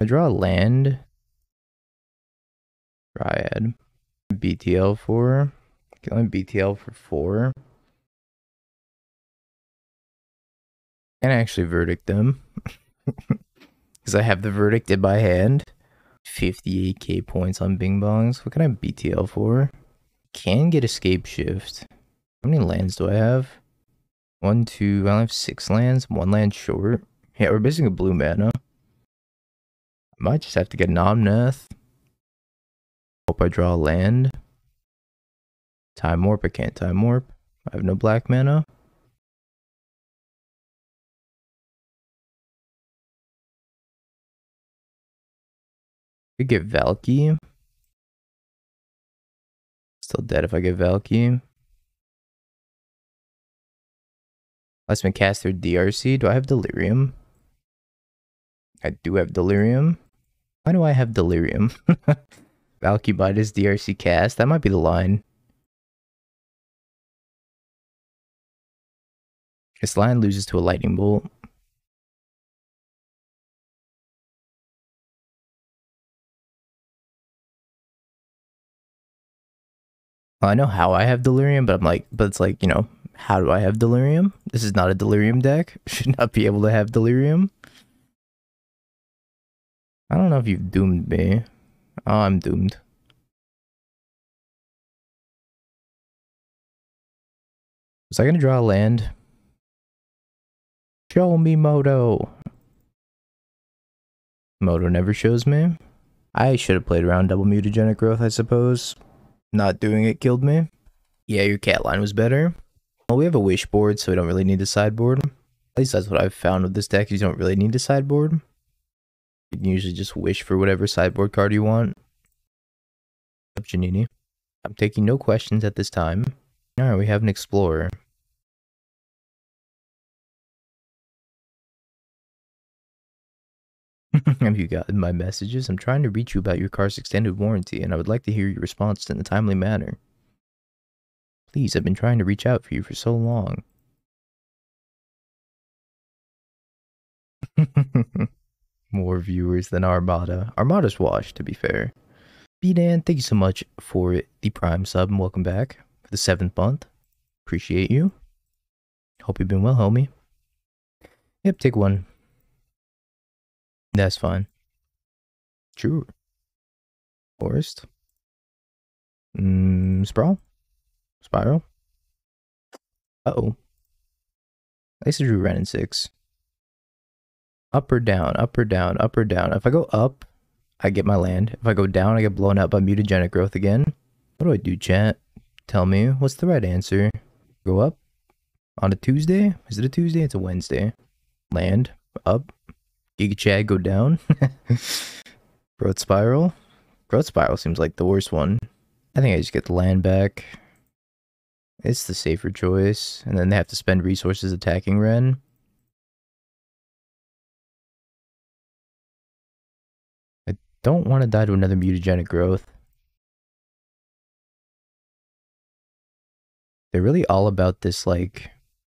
Speaker 2: I draw a land. Dryad. BTL for. Can I BTL for 4? And actually verdict them. Because I have the verdict in my hand. 58k points on Bing Bongs. What can I BTL for? Can get Escape Shift. How many lands do I have? 1, 2, I only have 6 lands. 1 land short. Yeah, we're missing a blue mana. I might just have to get an Omnath. Hope I draw a land. Time Warp, I can't Time Warp. I have no black mana. Could get Valky. Still dead if I get Valky. Lets me cast their DRC. Do I have Delirium? I do have Delirium. Why do I have Delirium? Valky by this DRC cast. That might be the line. This line loses to a Lightning Bolt. I know how I have delirium, but I'm like, but it's like, you know, how do I have delirium? This is not a delirium deck. Should not be able to have delirium. I don't know if you've doomed me. Oh, I'm doomed. Was I gonna draw a land? Show me Moto. Moto never shows me. I should have played around double mutagenic growth, I suppose. Not doing it killed me. Yeah, your cat line was better. Well, we have a wish board, so we don't really need a sideboard. At least that's what I've found with this deck. You don't really need a sideboard. You can usually just wish for whatever sideboard card you want. Up Janini. I'm taking no questions at this time. Alright, we have an Explorer. Have you gotten my messages? I'm trying to reach you about your car's extended warranty, and I would like to hear your response in a timely manner. Please, I've been trying to reach out for you for so long. More viewers than Armada. Armada's washed, to be fair. B-Dan, thank you so much for the Prime sub, and welcome back for the 7th month. Appreciate you. Hope you've been well, homie. Yep, take one. That's fine. Sure. Forest. Sprawl. Spiral. Uh-oh. At least I drew Ren in 6. Up or down, up or down, up or down. If I go up, I get my land. If I go down, I get blown out by mutagenic growth again. What do I do, chat? Tell me, what's the right answer? Go up? On a Tuesday? Is it a Tuesday? It's a Wednesday. Land. Up. Giga Chad go down. Growth Spiral. Growth Spiral seems like the worst one. I think I just get the land back. It's the safer choice. And then they have to spend resources attacking Ren. I don't want to die to another mutagenic growth. They're really all about this, like,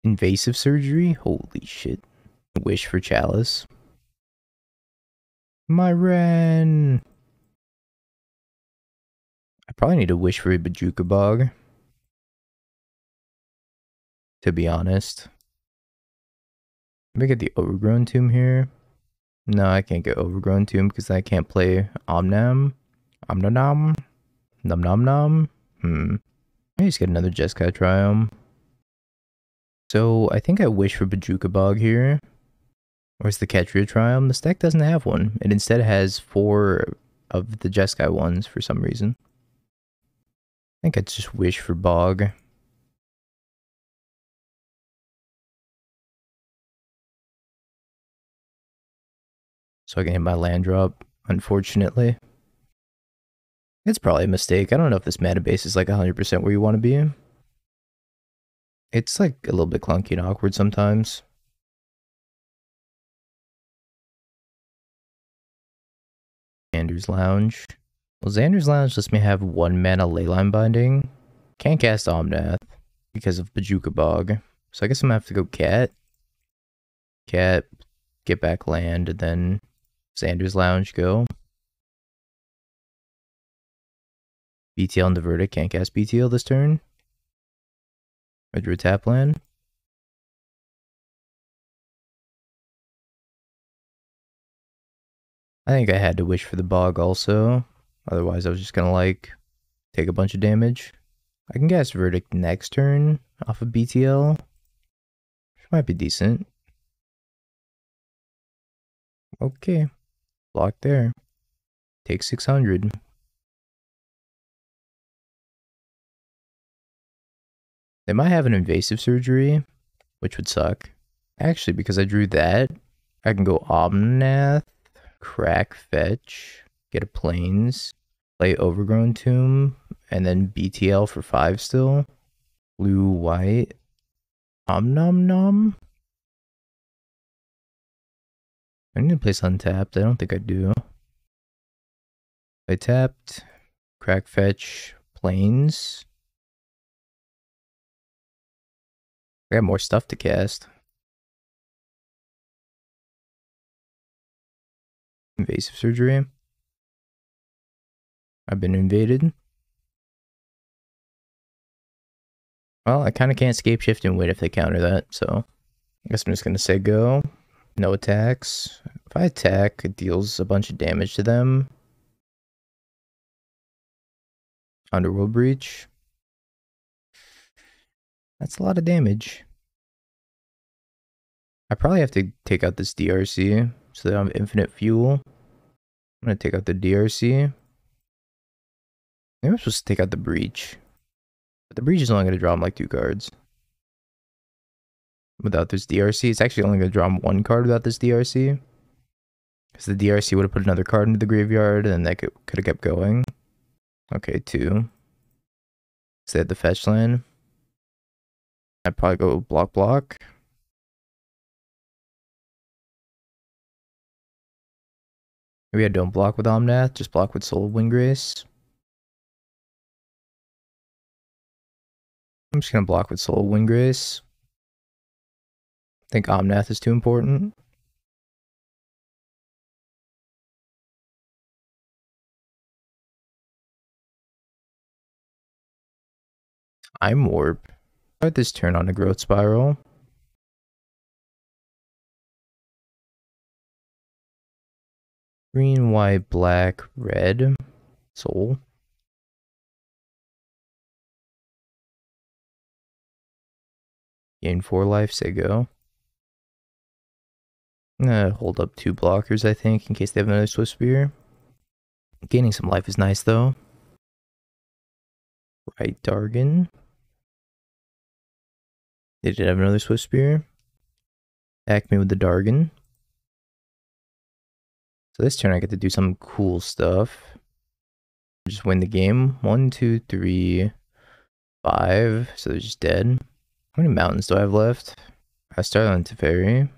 Speaker 2: invasive surgery. Holy shit. Wish for Chalice. My Ren! I probably need to wish for a Bajuka Bog. To be honest. Let me get the Overgrown Tomb here. No, I can't get Overgrown Tomb because I can't play Omnam. Omnanam? Num Nom Nom? I just get another Jeskai Triome. So I think I wish for Bajuka Bog here. Where's the Ketria Triome? This deck doesn't have one. It instead has 4 of the Jeskai ones for some reason. I think I'd just wish for Bog. So I can hit my land drop, unfortunately. It's probably a mistake. I don't know if this mana base is like 100% where you want to be. It's like a little bit clunky and awkward sometimes. Xander's Lounge. Well, Xander's Lounge lets me have 1 mana Leyline Binding. Can't cast Omnath because of Bajuka Bog. So I guess I'm gonna have to go Cat. Cat, get back land, and then Xander's Lounge go. BTL into Verdict. Can't cast BTL this turn. I drew a tap land. I think I had to wish for the Bog also. Otherwise, I was just gonna like take a bunch of damage. I can cast Verdict next turn off of BTL. Which might be decent. Okay. Block there. Take 600. They might have an invasive surgery, which would suck. Actually, because I drew that, I can go Omnath, crack fetch, get a plains, play Overgrown Tomb, and then BTL for 5 still. Blue, white. Nom nom. I need to place untapped. I don't think I do. I tapped, crack fetch, plains. I got more stuff to cast. Invasive surgery. I've been invaded. Well, I kind of can't scape shift and wait if they counter that, so I guess I'm just going to say go. No attacks. If I attack, it deals a bunch of damage to them. Underworld Breach. That's a lot of damage. I probably have to take out this DRC so that I have infinite fuel. I'm going to take out the DRC. Maybe I'm supposed to take out the Breach. But the Breach is only going to draw him like 2 cards. Without this DRC, it's actually only going to draw him 1 card without this DRC. Because the DRC would have put another card into the graveyard and that could have kept going. Okay, 2. So they had the fetch land. I'd probably go block. Maybe I don't block with Omnath, just block with Soul of Windgrace. I'm just gonna block with Soul of Windgrace. I think Omnath is too important. Time Warp. Start this turn on a Growth Spiral. Green, white, black, red. Soul. Gain 4 life, say go. I'm gonna hold up 2 blockers, I think, in case they have another Swift Spear. Gaining some life is nice, though. Right, Dargon. They did have another Swift Spear. Attack me with the Dargon. So this turn I get to do some cool stuff. Just win the game. 1, 2, 3, 5. So they're just dead. How many mountains do I have left? I start on Teferi.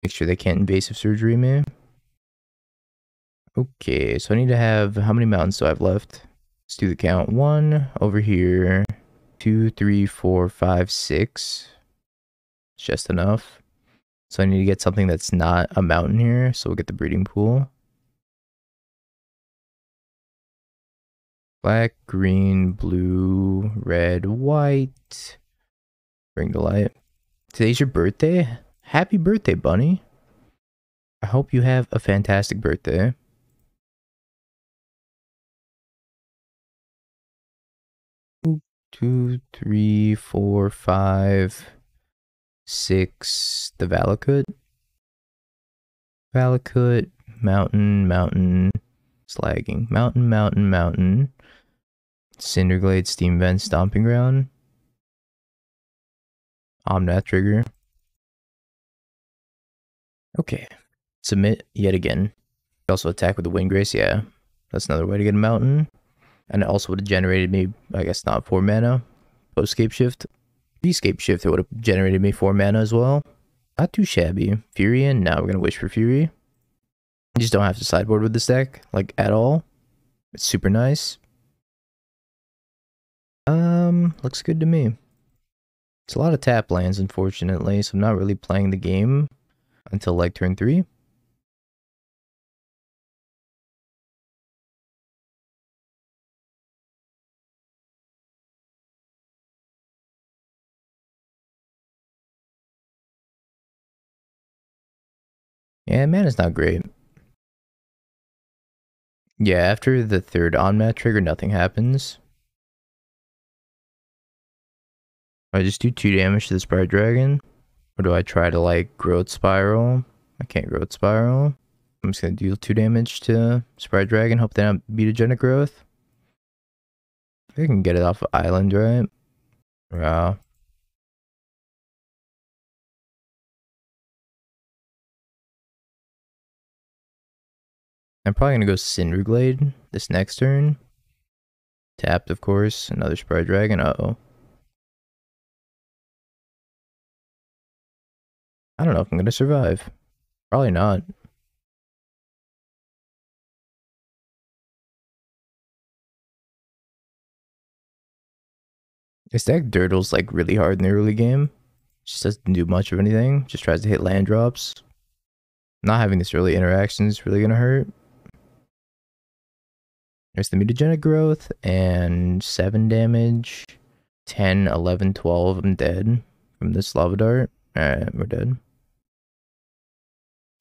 Speaker 2: Make sure they can't invasive surgery me. Okay, so I need to have, how many mountains do I have left? Let's do the count. 1 over here. 2, 3, 4, 5, 6. It's just enough. So I need to get something that's not a mountain here. So we'll get the breeding pool. Black, green, blue, red, white. Bring the light. Today's your birthday? Happy birthday, bunny. I hope you have a fantastic birthday. Two, 3, 4, 5, 6. The Valakut. Valakut, mountain, slagging. Mountain. Cinderglade, Steam Vent, Stomping Ground. Omnath trigger. Okay. Submit yet again. Also attack with the Windgrace, yeah. That's another way to get a mountain. And it also would have generated me, I guess not 4 mana. Post Scape Shift. Scape Shift, it would have generated me 4 mana as well. Not too shabby. Fury in, now we're gonna wish for Fury. You just don't have to sideboard with this deck, like at all. It's super nice. Looks good to me. It's a lot of tap lands, unfortunately, so I'm not really playing the game until like turn 3. Yeah, mana's not great. Yeah, after the 3rd Omnath trigger, nothing happens. I just do 2 damage to the Sprite Dragon. Or do I try to like Growth Spiral? I can't Growth Spiral. I'm just gonna deal 2 damage to Sprite Dragon, hope they don't beat Agenic Growth. I can get it off of Island, right? Wow. I'm probably gonna go Cinderglade this next turn. Tapped, of course. Another Sprite Dragon. Uh-oh. I don't know if I'm gonna survive. Probably not. This deck dirtles like really hard in the early game. Just doesn't do much of anything. Just tries to hit land drops. Not having this early interaction is really gonna hurt. There's the mutagenic growth and 7 damage. 10, 11, 12. I'm dead from this lava dart. Alright, we're dead.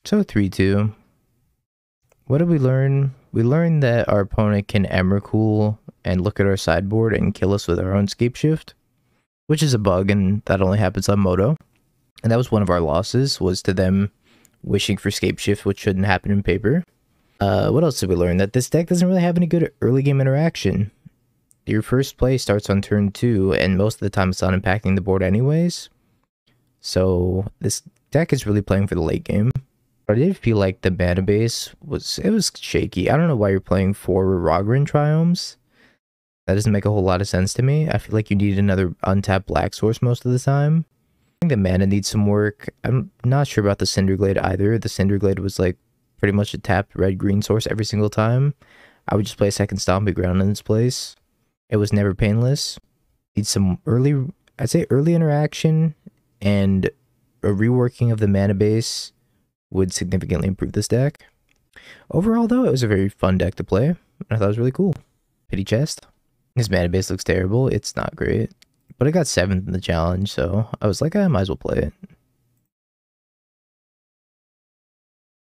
Speaker 2: So 3-2. What did we learn? We learned that our opponent can Emrakul and look at our sideboard and kill us with our own scape shift, which is a bug, and that only happens on Moto. And that was one of our losses, was to them wishing for scape shift, which shouldn't happen in paper. What else did we learn? That this deck doesn't really have any good early game interaction. Your first play starts on turn 2, and most of the time it's not impacting the board anyways. So this deck is really playing for the late game. But I did feel like the mana base was shaky. I don't know why you're playing 4 Rogran Triomes. That doesn't make a whole lot of sense to me. I feel like you need another untapped black source most of the time. I think the mana needs some work. I'm not sure about the Cinderglade either. The Cinderglade was like pretty much a tapped red-green source every single time. I would just play a second Stomping Ground in its place. It was never painless. Needs some early, I'd say early interaction, and a reworking of the mana base would significantly improve this deck. Overall, though, it was a very fun deck to play. I thought it was really cool. Pity chest. His mana base looks terrible. It's not great. But I got 7th in the challenge, so I was like, I might as well play it.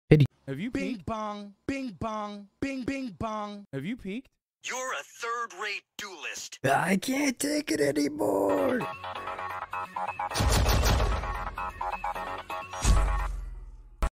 Speaker 2: Pity.
Speaker 3: Have you peeked? Bing bong, bing bing bong. Have you peeked?
Speaker 4: You're a third-rate duelist.
Speaker 1: I can't take it anymore.